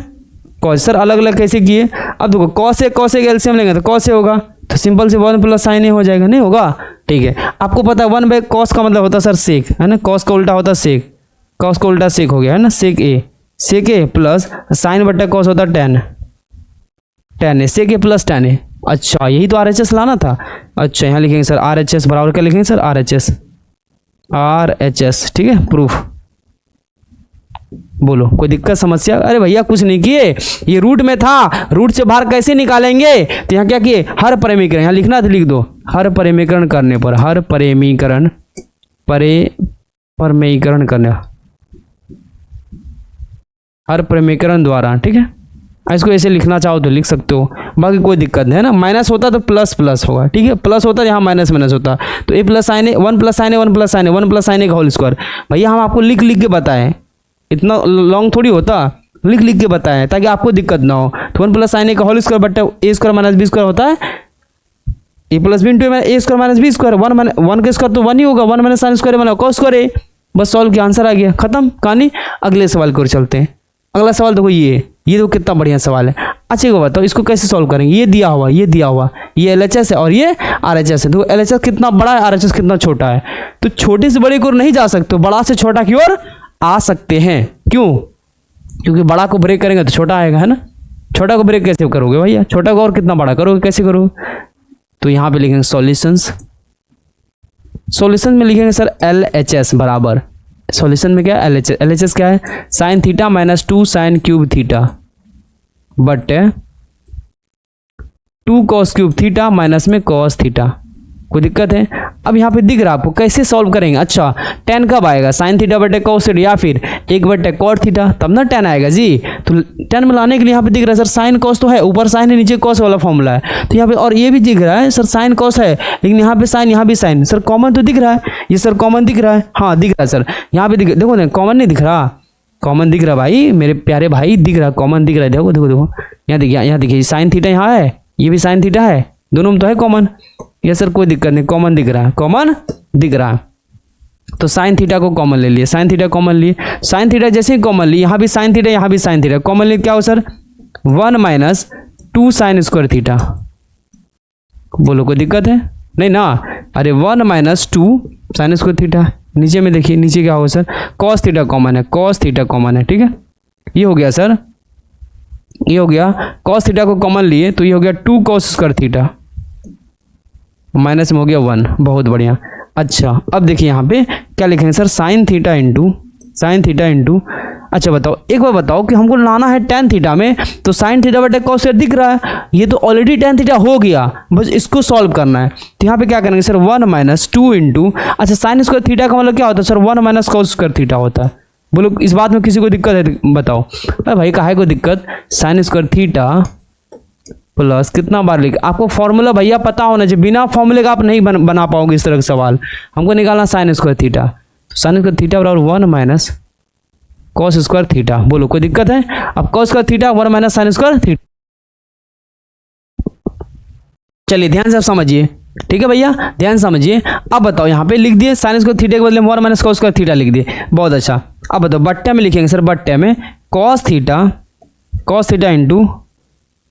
कॉस। सर अलग अलग कैसे किए? अब देखो कॉस ए का एलसीएम लेंगे तो कॉस ए होगा, तो सिंपल से 1 प्लस साइन ए हो जाएगा, नहीं होगा? ठीक है। आपको पता है 1 बाई कॉस का मतलब होता है सर सेक, है ना, कॉस का उल्टा होता है सेक, कॉस का उल्टा सेक हो गया, है ना, सेक ए प्लस साइन बट्टा कॉस होता है टेन ए, सेक ए प्लस टेन ए। अच्छा यही तो RHS लाना था। अच्छा यहाँ लिखेंगे सर RHS बराबर क्या लिखेंगे सर? RHS, ठीक है, प्रूफ। बोलो कोई दिक्कत समस्या? अरे भैया कुछ नहीं किए, ये रूट में था, रूट से बाहर कैसे निकालेंगे? तो यहाँ क्या किए? हर परिमीकरण, यहाँ लिखना तो लिख दो, हर परिमीकरण करने पर, हर परिमीकरण करने, हर परिमीकरण द्वारा, ठीक है। इसको ऐसे लिखना चाहो तो लिख सकते हो, बाकी कोई दिक्कत नहीं है ना। माइनस होता तो प्लस होगा, ठीक है, प्लस होता यहाँ माइनस होता। तो ए plus sine A 1 plus sine A का होल स्क्वायर। भैया हम आपको लिख के बताएं, इतना लॉन्ग थोड़ी होता, लिख के बताएं ताकि आपको दिक्कत ना हो। तो 1 प्लस साइन ए का होल स्क्वायर बट्टा ए स्क्वायर माइनस बी स्क्वायर होता है, ए plus B into A square minus B square. 1 का स्क्वायर तो 1 ही होगा, 1 माइनस साइन स्क्वायर बना कॉस स्क्वायर ए। बस सॉल्व किया, आंसर आ गया, खत्म कहानी। अगले सवाल की ओर चलते हैं। अगला सवाल देखो, ये तो कितना बढ़िया सवाल है। अच्छा को बताओ इसको कैसे सॉल्व करेंगे? ये दिया हुआ ये LHS है और ये RHS है। देखो LHS कितना बड़ा है, RHS कितना छोटा है। तो छोटे से बड़े की ओर नहीं जा सकते, बड़ा से छोटा की ओर आ सकते हैं। क्यों? क्योंकि बड़ा को ब्रेक करेंगे तो छोटा आएगा, है ना। छोटा को ब्रेक कैसे करोगे भैया? छोटा को और कितना बड़ा करोगे, कैसे करोगे? तो यहाँ पे लिखेंगे सॉल्यूशन में लिखेंगे सर LHS बराबर, सॉल्यूशन में क्या है? LHS क्या है? Sine theta minus 2 sine cube theta but 2 cos cube theta minus में कॉस थीटा। कोई दिक्कत है? अब यहाँ पे दिख रहा आपको, कैसे सॉल्व करेंगे? अच्छा tan कब आएगा? साइन थीटा बटे कॉस थीटा या फिर 1 बटे कॉट थीटा, तब ना tan आएगा जी। तो tan में लाने के लिए यहाँ पे दिख रहा है सर साइन कॉस तो है, ऊपर साइन है नीचे कॉस वाला फॉर्मूला है। तो यहाँ पे और ये भी दिख रहा है सर साइन कॉस है, लेकिन यहाँ पे साइन यहाँ भी साइन। सर कॉमन तो दिख रहा है, ये सर कॉमन दिख रहा है, हाँ दिख रहा है सर। यहाँ पे देखो ना, कॉमन नहीं दिख रहा, कॉमन दिख रहा भाई, मेरे प्यारे भाई दिख रहा, कॉमन दिख रहा है। देखो यहाँ देखिए साइन थीटा यहाँ है, ये भी साइन थीटा है, दोनों में तो है कॉमन। ये सर कोई दिक्कत नहीं, कॉमन दिख रहा है। तो साइन थीटा को कॉमन ले लिए, साइन थीटा कॉमन लिए, साइन थीटा जैसे ही कॉमन लिए, यहाँ भी साइन थीटा यहाँ भी साइन थीटा कॉमन लिए, क्या हो sir? 1 minus 2 sign square theta. बोलो कोई दिक्कत है? नहीं ना। अरे 1 माइनस 2 साइन स्क्वायर थीटा, नीचे में देखिए नीचे क्या होगा सर? कॉस थीटा कॉमन है, कॉस थीटा कॉमन है, ठीक है। ये हो गया सर, ये हो गया कॉस थीटा को कॉमन लिए, तो ये हो गया 2 कॉस स्क्वायर थीटा माइनस में हो गया 1। बहुत बढ़िया। अच्छा अब देखिए यहाँ पे क्या लिखेंगे सर? साइन थीटा इंटू अच्छा बताओ, एक बार बताओ कि हमको लाना है tan थीटा में, तो साइन थीटा बटे कॉस थीटा दिख रहा है, ये तो ऑलरेडी tan थीटा हो गया, बस इसको सॉल्व करना है। तो यहाँ पे क्या करेंगे सर? 1 माइनस 2 इंटू, अच्छा साइन स्क्वायर थीटा का मतलब क्या होता है sir? 1 minus cos square theta होता है। बोलो इस बात में किसी को दिक्कत है बताओ? अरे भाई काहे को दिक्कत? साइन स्क्वायर थीटा प्लस कितना बार लिख, आपको फॉर्मूला भैया पता होना चाहिए, बिना फॉर्मूले का आप नहीं बना पाओगे इस तरह का सवाल। हमको निकालना sign square theta, sign square theta बराबर 1 माइनस कॉस स्क्वायर थीटा। बोलो कोई दिक्कत है? अब cos square theta 1 minus sign square theta. चलिए ध्यान से समझिए, ठीक है भैया, ध्यान समझिए। अब बताओ यहाँ पे लिख दिए साइन स्क्वायर थीटा के बदले 1 माइनस कॉस स्क्वायर थीटा लिख दिए, बहुत अच्छा। अब बताओ बट्टे में लिखेंगे सर, बट्टे में cos theta into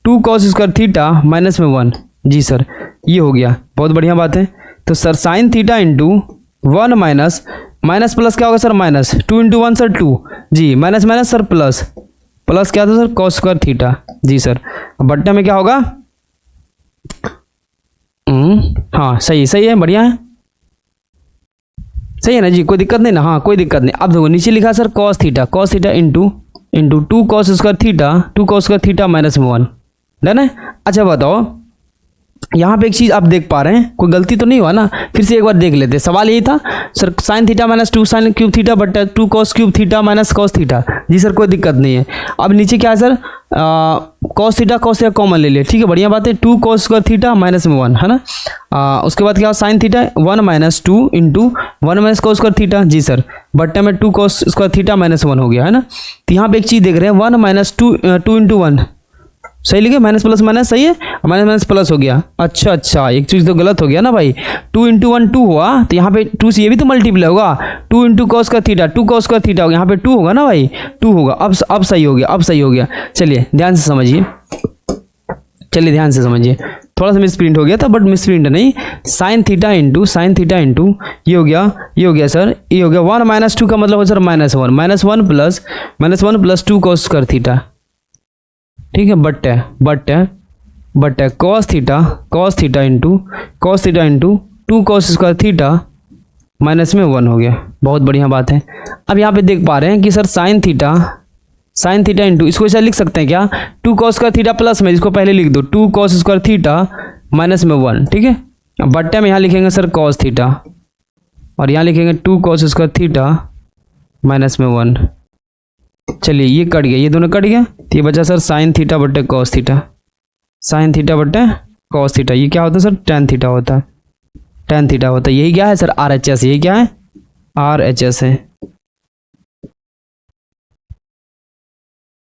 two cos square theta minus में 1। जी सर, ये हो गया, बहुत बढ़िया बात है। तो sir sine theta into 1 minus minus plus क्या होगा सर, माइनस 2 इंटू 1 सर 2। जी minus minus sir plus, plus क्या था सर, कॉस स्क्वायर थीटा। जी सर, बट्टे में क्या होगा, हाँ सही सही है, बढ़िया है, सही है ना जी, कोई दिक्कत नहीं ना, हाँ कोई दिक्कत नहीं। अब देखो नीचे लिखा sir cos theta into into 2 cos square theta minus में 1। डन है। अच्छा बताओ, यहाँ पे एक चीज़ आप देख पा रहे हैं, कोई गलती तो नहीं हुआ ना, फिर से एक बार देख लेते हैं। सवाल यही था sir, sine theta minus 2 sine cube theta बट्टा 2 cos cube theta minus cos theta. जी सर, कोई दिक्कत नहीं है। अब नीचे क्या है सर, कॉस थीटा कॉमन ले लिया, ठीक है, बढ़िया बात है। 2 कॉस स्क्वायर थीटा माइनस में 1 है ना। उसके बाद क्या sine theta 1 minus 2 into 1 minus cos square theta. जी सर, बट्टे में 2 कॉस स्क्वायर थीटा माइनस 1 हो गया है ना। तो यहाँ पे एक चीज़ देख रहे हैं, 1 माइनस 2 इंटू 1, सही लिखे, माइनस प्लस माइनस सही है, माइनस माइनस प्लस हो गया। अच्छा, एक चीज़ तो गलत हो गया ना भाई, 2 इंटू 1 2 हुआ, तो यहाँ पे 2 से ये भी तो मल्टीप्लाई होगा, 2 इंटू कॉस का थीटा 2 कॉस का थीटा होगा, यहाँ पे 2 होगा ना भाई, 2 होगा। अब सही हो गया, अब सही हो गया। चलिए ध्यान से समझिए, थोड़ा सा मिस प्रिंट हो गया था, बट मिस प्रिंट नहीं। साइन थीटा इंटू ये हो गया सर, ये हो गया 1 माइनस 2 का मतलब हो sir minus 1 plus 2 cos square theta, ठीक है, बट है cos theta into 2 cos square theta minus में 1 हो गया। बहुत बढ़िया बात है। अब यहाँ पे देख पा रहे हैं कि सर साइन थीटा इंटू, इसको ऐसा लिख सकते हैं क्या, 2 कॉस स्क्वायर थीटा प्लस में, इसको पहले लिख दो 2 कॉस स्क्वायर थीटा माइनस में 1, ठीक है। बट्टे में यहाँ लिखेंगे सर कॉस थीटा, और यहाँ लिखेंगे 2 कॉस स्क्वायर थीटा माइनस में 1। चलिए ये कट गया, ये दोनों कट गया, तो ये बचा सर साइन थीटा बट्टे कॉस थीटा, ये क्या होता है सर, टेन थीटा होता है। यही क्या है सर, RHS, यही क्या है, RHS है,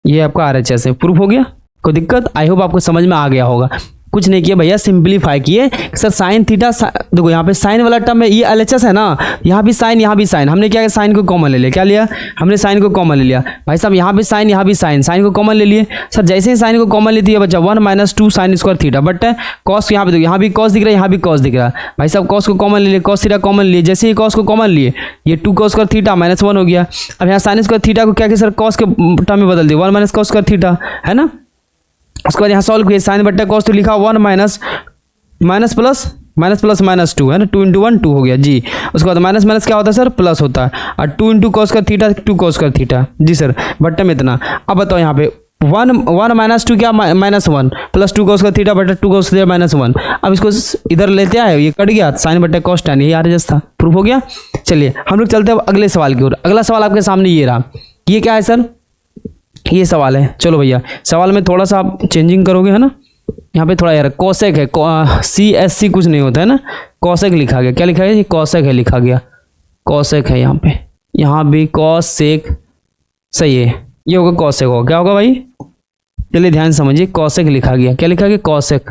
ये आपका RHS है। प्रूफ हो गया, कोई दिक्कत, आई होप आपको समझ में आ गया होगा। कुछ नहीं किया भैया, सिंपलीफाई किए सर। साइन थीटा देखो यहाँ पे साइन वाला टर्म है, ये LHS है ना, यहाँ भी साइन हमने क्या किया, साइन को कॉमन ले लिया। क्या लिया हमने, साइन को कॉमन ले लिया भाई साहब, यहाँ भी साइन को कॉमन ले लिए सर। जैसे ही साइन को कॉमन लेती है बच्चा 1 minus 2 sign square theta, but cos यहाँ पे देखो, यहाँ भी कॉस दिख रहा है, यहाँ भी कॉस दिख रहा है भाई साहब। कॉस को कॉमन ले लिए, कॉस थीटा कॉमन लिए, जैसे ही कॉस को कॉमन लिए ये 2 कॉस स्क्वायर थीटा माइनस 1 हो गया। अब यहाँ साइन स्क्वायर थीटा को क्या किया सर, कॉस के टर्म में बदल दिया, 1 माइनस कॉस स्क्वायर थीटा है ना। उसके बाद यहाँ सॉल्व किया, साइन बट्टा कॉस तो लिखा 1 माइनस प्लस माइनस 2 है ना, 2 इंटू 1 2 हो गया जी। उसके बाद माइनस माइनस क्या होता है सर, प्लस होता है, और 2 इंटू कॉस का थीटा 2 कॉस का थीटा। जी सर, बट्टे में इतना। अब बताओ यहाँ पे 1 माइनस 2 क्या, माइनस 1 प्लस 2 कॉस का थीटा बट्टा 2 कॉस थीटा माइनस 1। अब इसको इधर लेते आए, ये कट गया, साइन बट्टा कॉस tan, यही RHS था। प्रूफ हो गया। चलिए हम लोग चलते हैं अगले सवाल की ओर। अगला सवाल आपके सामने ये रहा, ये क्या है सर, ये सवाल है। चलो भैया, सवाल में थोड़ा सा आप चेंजिंग करोगे है ना, यहाँ पे थोड़ा यार कोसेक है, CSC कुछ नहीं होता है ना, कोसेक लिखा गया। क्या लिखा गया, ये कोसेक है लिखा गया, कोसेक है यहाँ भी कोसेक, सही है, ये होगा कोसेक होगा। क्या होगा भाई, चलिए ध्यान समझिए, कोसेक लिखा गया। क्या लिखा गया, कोसेक।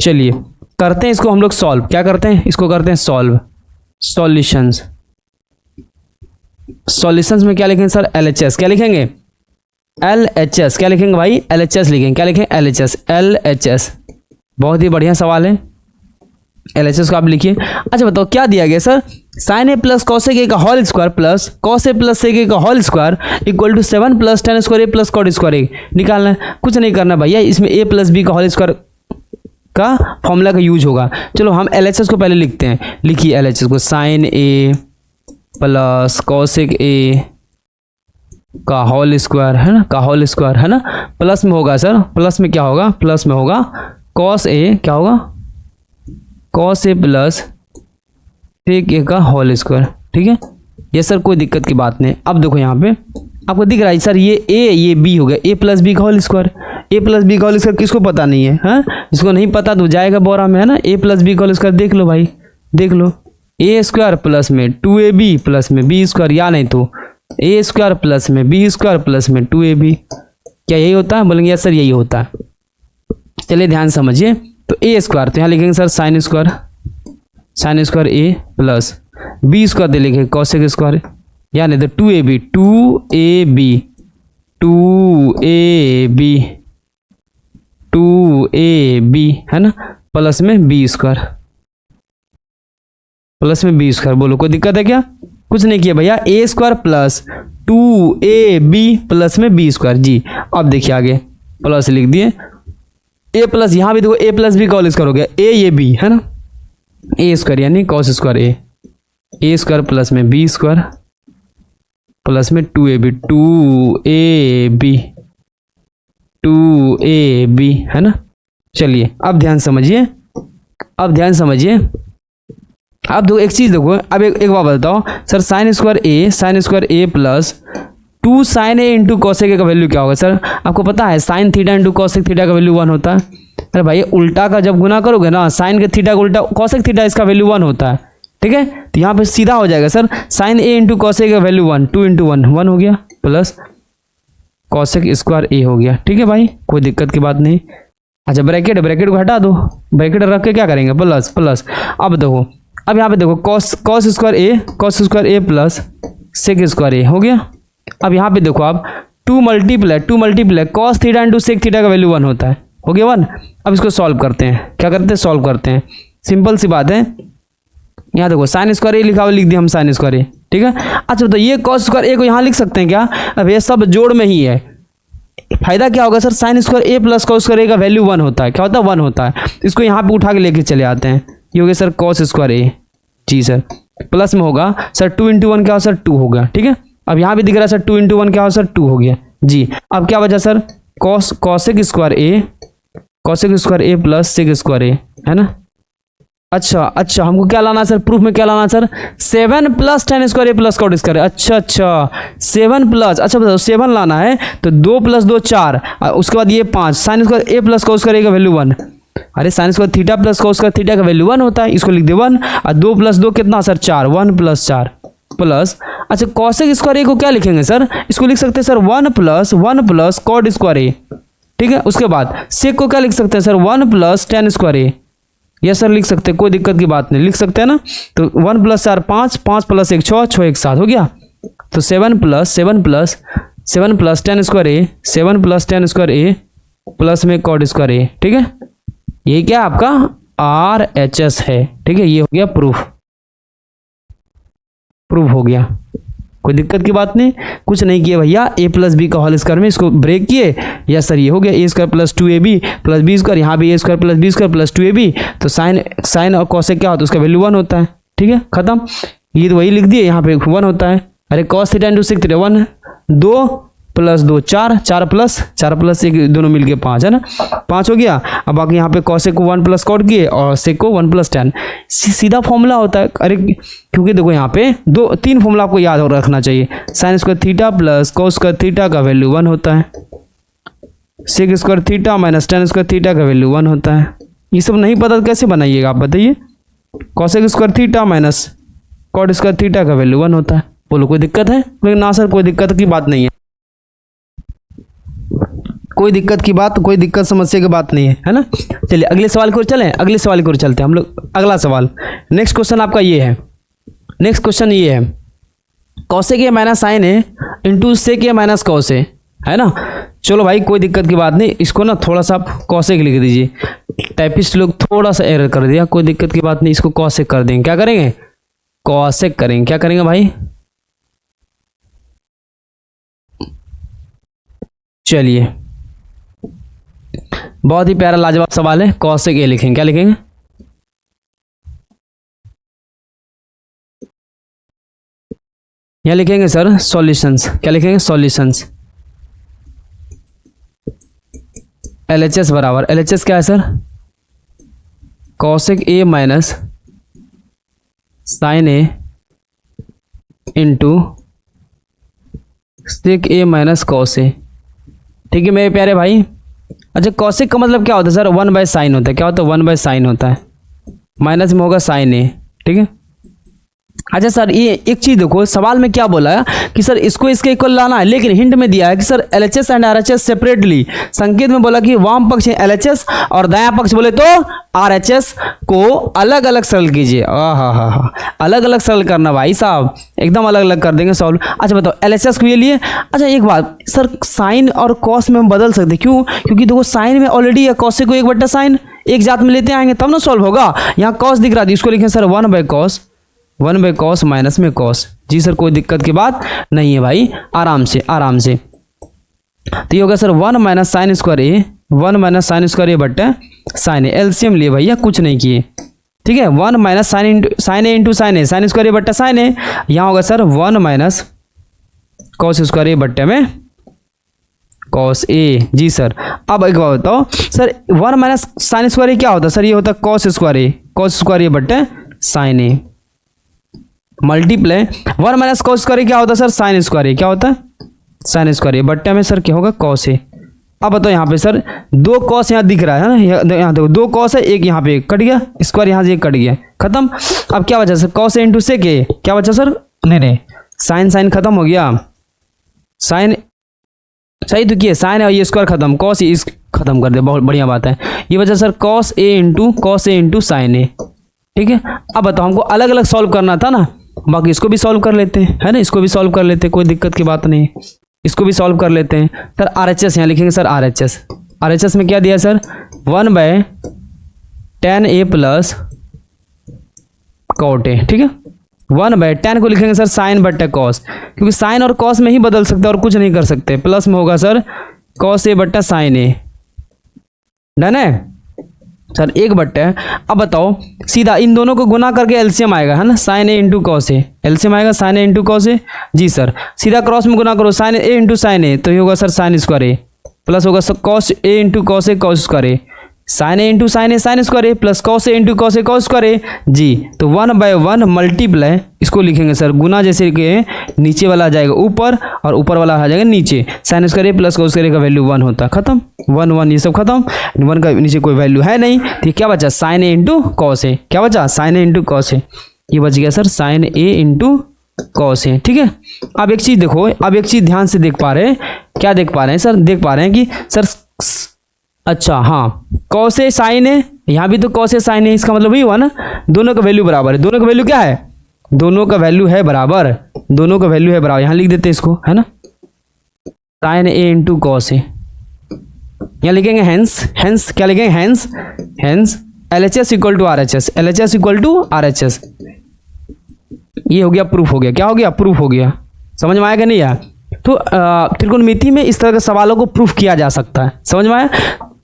चलिए करते हैं इसको हम लोग सॉल्व। क्या करते हैं, इसको करते हैं सॉल्व, सॉल्यूशंस में क्या लिखेंगे सर, LHS। क्या लिखेंगे, LHS। क्या लिखेंगे भाई, LHS लिखेंगे। क्या लिखें, LHS। बहुत ही बढ़िया सवाल है, LHS को आप लिखिए। अच्छा बताओ क्या दिया गया sir, sine A plus cosec A का whole square plus cos A plus sec A का whole square equal to 7 plus tan square A plus cot square A निकालना है। कुछ नहीं करना भैया, इसमें a प्लस बी का होल स्क्वायर का फॉर्मूला का यूज होगा। चलो हम LHS को पहले लिखते हैं, लिखिए LHS को, sine A plus cosec A का होल स्क्वायर है ना, प्लस में होगा सर, प्लस में क्या होगा, प्लस में होगा कॉस ए, क्या होगा, cos A plus sec A का होल स्क्वायर। ठीक है, ये सर कोई दिक्कत की बात नहीं। अब देखो यहाँ पे आपको दिख रहा है सर, ये ए ये बी हो गया, ए प्लस बी का whole square. A plus B का होल स्क्वायर किसको पता नहीं है, हाँ, जिसको नहीं पता तो जाएगा बोरा में, है ना। ए प्लस बी का होल स्क्वायर देख लो भाई, देख लो, ए स्क्वायर प्लस में 2ab प्लस में बी स्क्वायर, या नहीं तो ए स्क्वायर प्लस में बी स्क्वायर प्लस में 2ab। क्या यही होता है, बोलेंगे सर यही होता है। चलिए ध्यान समझिए, तो ए स्क्वायर तो यहाँ लिखेंगे sir sine square A plus B square दे लिखेंगे कॉसेक स्क्वायर, या नहीं तो 2ab 2ab, 2ab है ना, प्लस में बी स्क्वायर, प्लस में बी स्क्वायर। बोलो कोई दिक्कत है क्या? कुछ नहीं किया भैया, ए स्क्वायर प्लस 2ab प्लस में बी स्क्वायर जी। अब देखिए आगे प्लस लिख दिए, ए प्लस, यहाँ भी देखो ए प्लस बी का होल स्क्वायर हो गया, ए ये बी है ना, ए स्क्वायर यानी कॉस स्क्वायर ए स्क्वायर प्लस में बी स्क्वायर प्लस में 2ab, 2ab है ना। चलिए अब ध्यान समझिए, अब ध्यान समझिए। अब दो एक चीज देखो, अब एक बात बताओ sir, sine square A plus 2 sine A into cosec A का वैल्यू क्या होगा? सर आपको पता है sine theta into cosec theta का वैल्यू 1 होता है। अरे भाई उल्टा का जब गुना करोगे ना, साइन के थीटा का उल्टा कॉसेक थीटा, इसका वैल्यू 1 होता है, ठीक है। तो यहाँ पे सीधा हो जाएगा sir, sine A into cosec का वैल्यू 1, 2 इंटू 1 हो गया, प्लस कॉसेक स्क्वायर ए हो गया, ठीक है भाई, कोई दिक्कत की बात नहीं। अच्छा ब्रैकेट को हटा दो, ब्रैकेट रख के क्या करेंगे, प्लस। अब देखो, अब यहाँ पे देखो cos square A plus sec square A हो गया। अब यहाँ पे देखो आप 2 multiply cos theta into sec theta का वैल्यू 1 होता है, हो गया 1। अब इसको सॉल्व करते हैं, क्या करते हैं, सॉल्व करते हैं, सिंपल सी बात है। यहाँ देखो साइन स्क्वायर ए लिखा हुआ, लिख दिया हम साइन स्क्वायर ए, ठीक है। अच्छा तो ये कॉस स्क्वायर ए को यहाँ लिख सकते हैं क्या? अब ये सब जोड़ में ही है, फायदा क्या होगा sir, sine square A plus cos square ए का वैल्यू 1 होता है, क्या होता है 1 होता है। इसको यहाँ पे उठा के लेके चले आते हैं, ये हो गया सर कॉस स्क्वायर ए जी सर, प्लस में होगा सर 2 इंटू 1 क्या हो सर 2 हो गया, ठीक है। अब यहाँ भी दिख रहा है सर 2 इंटू 1 क्या हो सर 2 हो गया जी। अब क्या बचा sir, cosec square A plus sec square ए है ना। अच्छा हमको क्या लाना है सर, प्रूफ में क्या लाना है sir, 7 plus tan square A plus cot square. अच्छा 7 प्लस, अच्छा बताओ 7 लाना है तो 2 प्लस 2 4, उसके बाद ये 5, sign square A plus cos square ए का वैल्यू 1। अरे sign square theta plus cos square theta का वैल्यू 1 होता है, इसको लिख दे 1, और 2 प्लस 2 कितना सर 4, 1 प्लस 4 प्लस। अच्छा कॉसेक स्क्वायर ए को क्या लिखेंगे सर, इसको लिख सकते हैं sir 1 plus cot square A, ठीक है। उसके बाद सेक को क्या लिख सकते हैं सर 1 प्लस tan स्क्वायर ए, यस सर लिख सकते हैं, कोई दिक्कत की बात नहीं, लिख सकते हैं ना। तो 1 प्लस 4 5, 5 प्लस 1 6, 6 1 7 हो गया। तो 7 plus tan square A, 7 plus tan square A plus में कॉट स्क्वायर ए, ठीक है। ये क्या आपका RHS है, ठीक है। ये हो गया प्रूफ हो गया, कोई दिक्कत की बात नहीं, कुछ नहीं किया भैया, a प्लस बी का होल स्क्वायर में इसको ब्रेक किए, यस सर ये हो गया A square plus 2ab plus B square, यहाँ भी A square plus B square plus 2ab। तो साइन और कॉसेक क्या होता है, उसका वैल्यू 1 होता है, ठीक है, खत्म। ये तो वही लिख दिए, यहाँ पे 1 होता है। अरे cos theta into sec theta 1 है, 2 प्लस 2 4, 4 प्लस 1 दोनों मिलके 5 है ना, 5 हो गया। अब बाकी यहाँ पे कॉसेक को 1 प्लस कॉट किए और सेक को 1 प्लस tan, सीधा फॉर्मूला होता है। अरे क्योंकि देखो यहाँ पे 3 फॉर्मूला आपको याद रखना चाहिए, sine square theta plus cos square theta का वैल्यू 1 होता है, sec square theta minus tan square theta का वैल्यू 1 होता है। ये सब नहीं पता तो कैसे बनाइएगा आप बताइए, cosec square theta minus cot square theta का वैल्यू 1 होता है। बोलो कोई दिक्कत है? लेकिन ना सर कोई दिक्कत की बात नहीं है, कोई दिक्कत समस्या की बात नहीं है ना। चलिए अगले सवाल की ओर चलें, अगले सवाल की ओर चलते हैं हम लोग। अगला सवाल, नेक्स्ट क्वेश्चन आपका ये है, नेक्स्ट क्वेश्चन ये है, cosec A minus sine A into sec A minus cos A है ना। चलो भाई कोई दिक्कत की बात नहीं, इसको ना थोड़ा सा आप कॉसेक लिख दीजिए, टाइपिस्ट लोग थोड़ा सा एरर कर दिया, कोई दिक्कत की बात नहीं, इसको कॉसेक कर देंगे। क्या करेंगे, कॉसेक करेंगे। क्या करेंगे भाई, चलिए बहुत ही प्यारा लाजवाब सवाल है, कॉसेक ए लिखेंगे। क्या लिखेंगे, यहाँ लिखेंगे सर सॉल्यूशंस। क्या लिखेंगे, सॉल्यूशंस। LHS बराबर, LHS क्या है sir, cosec A minus sine A into sec A minus cos A, ठीक है मेरे प्यारे भाई। अच्छा कॉसेक का मतलब क्या होता है सर, 1 बाय साइन होता है। क्या होता है, 1 बाय साइन होता है, माइनस में होगा साइन ए, ठीक है। अच्छा सर ये एक चीज देखो, सवाल में क्या बोला है कि सर इसको इसके इक्वल लाना है, लेकिन हिंट में दिया है कि sir LHS and RHS separately. संकेत में बोला कि वाम पक्ष है LHS और दायां पक्ष बोले तो RHS को अलग अलग सरल कीजिए। हा, अलग अलग सरल करना भाई साहब, एकदम अलग अलग कर देंगे सॉल्व। अच्छा बताओ LHS को ये लिए। अच्छा एक बात सर, साइन और कॉस में हम बदल सकते, क्यों? क्योंकि देखो साइन में ऑलरेडी है, कॉस को 1 बट्टा साइन, एक जात में लेते आएंगे तब ना सॉल्व होगा। यहाँ कॉस दिख रहा है, इसको लिखें सर 1/cos माइनस में कॉस। जी सर कोई दिक्कत की बात नहीं है भाई, आराम से आराम से। तो ये होगा सर 1 माइनस साइन स्क्वायर ए, 1 माइनस साइन स्क्वायर ए बट्टे साइन ए। एलसीएम लिए भैया, कुछ नहीं किए, ठीक है। 1 minus sine A into sine A, sign square ए बट्टा साइन ए। यहाँ होगा सर 1 माइनस कॉस स्क्वायर ए बट्टे में कॉस ए। जी सर अब एक बात बताओ सर, 1 माइनस साइन स्क्वायर ए क्या होता है सर? ये होता है कॉस स्क्वायर ए बट्टे sine A multiply 1 minus cos square ए क्या होता है सर? साइन स्क्वायर ए। क्या होता है? साइन स्क्वायर ए बट्टे में सर क्या होगा? Cos A. अब बताओ यहाँ पे सर 2 कॉस यहाँ दिख रहा है ना, यहाँ देखो 2 कॉस है, एक यहाँ पे कट गया, स्क्वायर यहाँ से कट गया, खत्म। अब क्या बचा sir? Cos A into sec ए। क्या बचा सर? नहीं साइन खत्म हो गया, साइन सही तो किए, साइन है ये स्क्वायर खत्म, कॉस ए इस खत्म कर दे, बहुत बढ़िया बात है। ये बचा sir cos A into sine A, ठीक है। अब बताओ हमको अलग अलग सॉल्व करना था ना, बाकी इसको भी सॉल्व कर लेते हैं, है ना, इसको भी सॉल्व कर लेते हैं, कोई दिक्कत की बात नहीं, इसको भी सॉल्व कर लेते हैं। सर RHS यहाँ लिखेंगे सर RHS में क्या दिया sir? 1/tan a plus cot a, ठीक है। 1/tan को लिखेंगे सर साइन बट्टे कॉस, क्योंकि साइन और कॉस में ही बदल सकते और कुछ नहीं कर सकते। प्लस में होगा सर कॉस ए बट्टा साइन ए, डन है सर 1 बट्टे। अब बताओ सीधा इन दोनों को गुना करके एलसीएम आएगा, है ना, sine A into cos A, LCM आएगा sign A into cos A. Ji sir सीधा क्रॉस में गुना करो, साइन ए इंटू साइन ए, तो ये होगा sir sine square A, plus होगा sir cos A into cos A cos square A, sign A into sine A sign square A, plus cos A into cos A cos square ए। जी तो 1/1 multiply, इसको लिखेंगे sir गुना, जैसे कि नीचे वाला आ जाएगा ऊपर और ऊपर वाला आ जाएगा नीचे, sign square A plus cos square ए का वैल्यू 1 होता है, खत्म। 1 ये सब खत्म, 1 का नीचे कोई वैल्यू है नहीं, तो क्या बचा? साइन ए इंटू कॉस ए। क्या बचा? साइन ए इंटू कॉस ए, ये बच गया sir sine A into cos A, ठीक है। अब एक चीज देखो, अब एक चीज ध्यान से देख पा रहे हैं, क्या देख पा रहे हैं सर? देख पा रहे हैं कि सर अच्छा हाँ कॉस ए साइन ए, यहाँ भी तो कॉस ए साइन ए, इसका मतलब वही हुआ ना, दोनों का वैल्यू बराबर है। दोनों का वैल्यू क्या है? दोनों का वैल्यू है बराबर, दोनों का वैल्यू है बराबर, यहाँ लिख देते हैं इसको, है ना, sine A into cos A. यहाँ लिखेंगे हेंस क्या लिखेंगे? Hence LHS equal to RHS, LHS equal to RHS। ये हो गया प्रूफ, हो गया, क्या हो गया? प्रूफ हो गया। समझ में आएगा नहीं यार? तो त्रिकोणमिति में इस तरह के सवालों को प्रूफ किया जा सकता है, समझ में आया?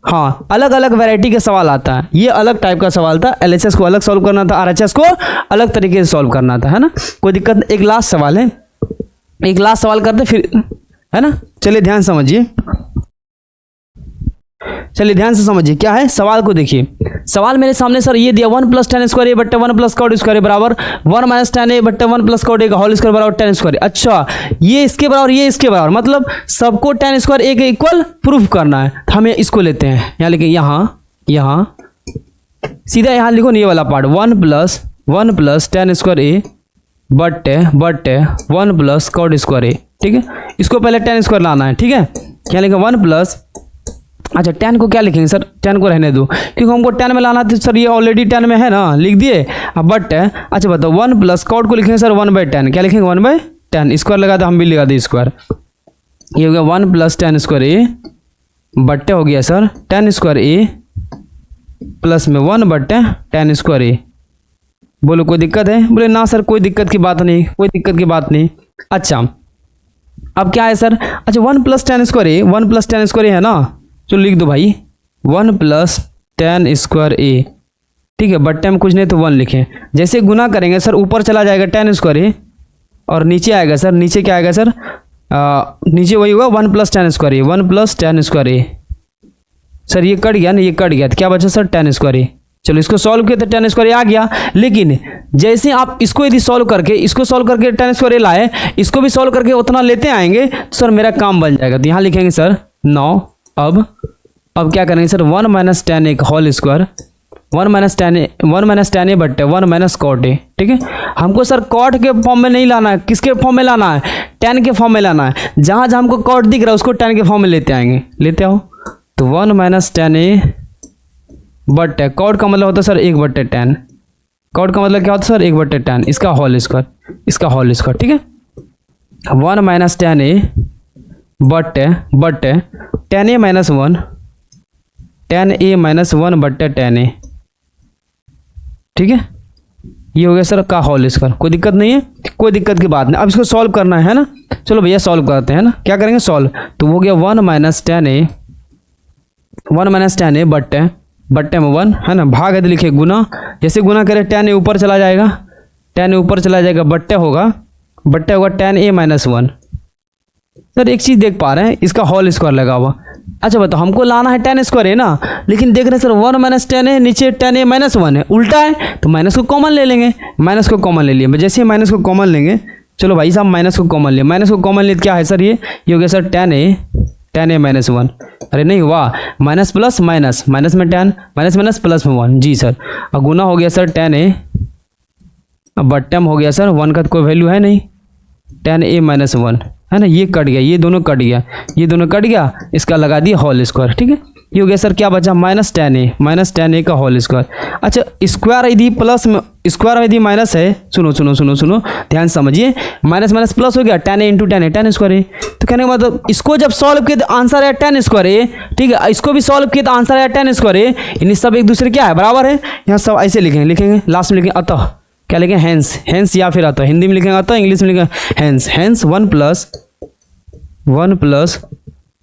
हाँ अलग अलग वैरायटी के सवाल आता है, ये अलग टाइप का सवाल था, LHS को अलग सॉल्व करना था, RHS को अलग तरीके से सॉल्व करना था, है ना, कोई दिक्कत। एक लास्ट सवाल है, एक लास्ट सवाल करते फिर, है ना। चलिए ध्यान समझिए, चलिए ध्यान से समझिए क्या है सवाल को। देखिए सवाल मेरे सामने सर ये दिया 1 + tan स्क्वायर ए बट्टे 1 + cot स्क्वायर बराबर 1 - tan ए बट्टे 1 + cot ए का होल स्क्वायर बराबर tan स्क्वायर। अच्छा ये इसके बराबर, ये इसके बराबर, मतलब सबको tan स्क्वायर ए के इक्वल प्रूफ करना है, तो हमें इसको लेते हैं। यहाँ लिखे, यहाँ सीधा यहाँ लिखो ये वाला पार्ट 1 + tan स्क्वायर ए बट्टे 1 + cot स्क्वायर ए, ठीक है। इसको पहले tan स्क्वायर लाना है, ठीक है। यहाँ लिखे 1 प्लस, अच्छा tan को क्या लिखेंगे सर? tan को रहने दो, क्योंकि हमको tan में लाना था सर, ये ऑलरेडी tan में है ना, लिख दिए। अब बट अच्छा बताओ 1 + cot को लिखेंगे सर 1/tan, क्या लिखेंगे 1/tan, स्क्वायर लगा था, हम भी लगा दिए स्क्वायर। ये हो गया 1 + tan स्क्वायर ए बट्टे हो गया sir tan square A plus में 1/tan स्क्वायर ए। बोलो कोई दिक्कत है? बोले ना सर कोई दिक्कत की बात नहीं, कोई दिक्कत की बात नहीं। अच्छा अब क्या है सर? अच्छा 1 + tan स्क्वायर ए, 1 + tan स्क्वायर ए है ना, तो लिख दो भाई 1 + tan स्क्वायर ए, ठीक है। बट्टे में कुछ नहीं तो 1 लिखें। जैसे गुना करेंगे सर ऊपर चला जाएगा tan स्क्वायर ए और नीचे आएगा सर, नीचे क्या आएगा सर? नीचे वही होगा 1 + tan स्क्वायर ए, 1 + tan स्क्वायर ए। सर ये कट गया ना, ये कट गया, तो क्या बचा सर? tan स्क्वायर ए। चलो इसको सॉल्व किया तो tan स्क्वायर ए आ गया, लेकिन जैसे आप इसको यदि सॉल्व करके, इसको सॉल्व करके tan स्क्वायर ए लाए, इसको भी सॉल्व करके उतना लेते आएंगे तो सर मेरा काम बन जाएगा। तो यहाँ लिखेंगे सर 9। अब क्या करेंगे सर 1 - tan ए का होल स्क्वायर 1 माइनस टेन ए बट्टे 1 माइनस कॉट ए। ठीक है, हमको सर कॉट के फॉर्म में नहीं लाना है, किसके फॉर्म में लाना है, टेन के फॉर्म में लाना है। जहाँ जहाँ हमको कॉट दिख रहा है उसको टेन के फॉर्म में लेते आएंगे, लेते आओ। तो 1 माइनस टेन ए बट्टे कॉट का मतलब होता है सर 1 बट्टे 10। कॉट का मतलब क्या होता है सर 1 बट्टे 10, इसका होल स्क्वायर, इसका होल स्क्वायर। ठीक है, 1 माइनस टेन ए बट्टे 10 ए माइनस 1, 10 ए माइनस 1 बट्टे 10 ए। ठीक है, ये हो गया सर का होल स्क्वायर। कोई दिक्कत नहीं है, कोई दिक्कत की बात नहीं। अब इसको सॉल्व करना है ना, चलो भैया सॉल्व करते हैं ना। क्या करेंगे सॉल्व, तो हो गया 1 माइनस टेन ए बट्टे में 1 है ना, भाग है तो लिखे गुना, जैसे गुना करें 10 ए ऊपर चला जाएगा, 10 ए ऊपर चला जाएगा, बट्टे होगा 10 ए माइनस 1। सर एक चीज़ देख पा रहे हैं, इसका होल स्क्वायर लगा हुआ। अच्छा बताओ, हमको लाना है 10 स्क्वायर है ना, लेकिन देख रहे हैं सर 1 माइनस 10 है, नीचे 10 ए माइनस 1 है, उल्टा है, तो माइनस को कॉमन ले लेंगे। माइनस को कॉमन ले लिए, जैसे माइनस को कॉमन लेंगे, चलो भाई साहब माइनस को कॉमन लिए, माइनस को कॉमन लिए क्या है सर, ये हो गया सर 10 ए माइनस 1। अरे नहीं हुआ, माइनस प्लस माइनस, माइनस में 10, माइनस माइनस प्लस में 1, जी सर। और गुना हो गया सर 10 ए, अब बट्टम हो गया सर 1 का तो कोई वैल्यू है नहीं, 10 ए माइनस 1 है ना, ये कट गया, ये दोनों कट गया, ये दोनों कट गया, इसका लगा दिया होल स्क्वायर। ठीक है, ये हो गया सर क्या बचा, माइनस 10 ए का होल स्क्वायर। अच्छा स्क्वायर यदि प्लस में, स्क्वायर यदि माइनस है, सुनो सुनो सुनो सुनो ध्यान समझिए, माइनस माइनस प्लस हो गया, 10 ए इंटू 10 ए, 10 स्क्वायर ए। तो कहने का मतलब इसको जब सॉल्व किए तो आंसर है 10 स्क्वायर ए। ठीक है, इसको भी सॉल्व किए तो आंसर है 10 स्क्वायर ए, यानी सब एक दूसरे क्या है, बराबर है। यहाँ सब ऐसे लिखेंगे लास्ट में लिखेंगे अतः, क्या लिखेंगे हैंस या फिर अतः, हिंदी में लिखेंगे अतः, इंग्लिश में लिखेंगे हैंस 1 प्लस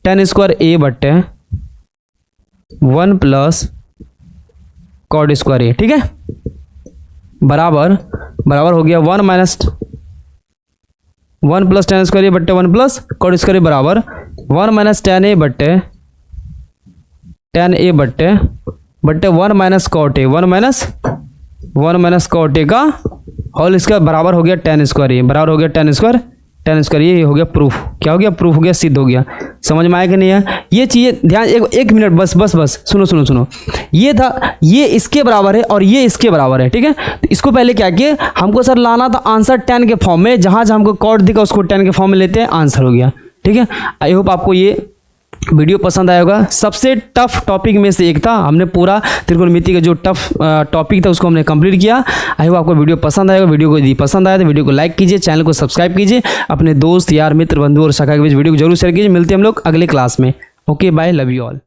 10 स्क्वायर ए बट्टे 1 प्लस कॉट स्क्वायर ए। ठीक है, बराबर हो गया 1 प्लस 10 स्क्वायर ए बट्टे 1 प्लस कॉट स्क्वायर ए बराबर 1 माइनस 10 ए बट्टे 1 minus cot A, 1 minus cot A का होल स्क्वायर बराबर हो गया 10 स्क्वायर ए, बराबर हो गया 10 स्क्वायर ये हो गया प्रूफ। क्या हो गया, प्रूफ हो गया, सिद्ध हो गया। समझ में आया कि नहीं है, ये चीज़ें ध्यान, एक मिनट बस सुनो, ये था, ये इसके बराबर है और ये इसके बराबर है। ठीक है, तो इसको पहले क्या किए, हमको सर लाना था आंसर 10 के फॉर्म में, जहाँ हमको कॉट दिखा उसको 10 के फॉर्म में लेते हैं, आंसर हो गया। ठीक है, आई होप आपको ये वीडियो पसंद आया होगा। सबसे टफ टॉपिक में से एक था, हमने पूरा त्रिकोणमिति का जो टफ टॉपिक था उसको हमने कंप्लीट किया। आई होप आपको वीडियो पसंद आएगा। वीडियो को यदि पसंद आया तो वीडियो को लाइक कीजिए, चैनल को सब्सक्राइब कीजिए, अपने दोस्त यार मित्र बंधु और शाखा के बीच वीडियो को जरूर शेयर कीजिए। मिलते हैं हम लोग अगले क्लास में। Okay bye, love you all.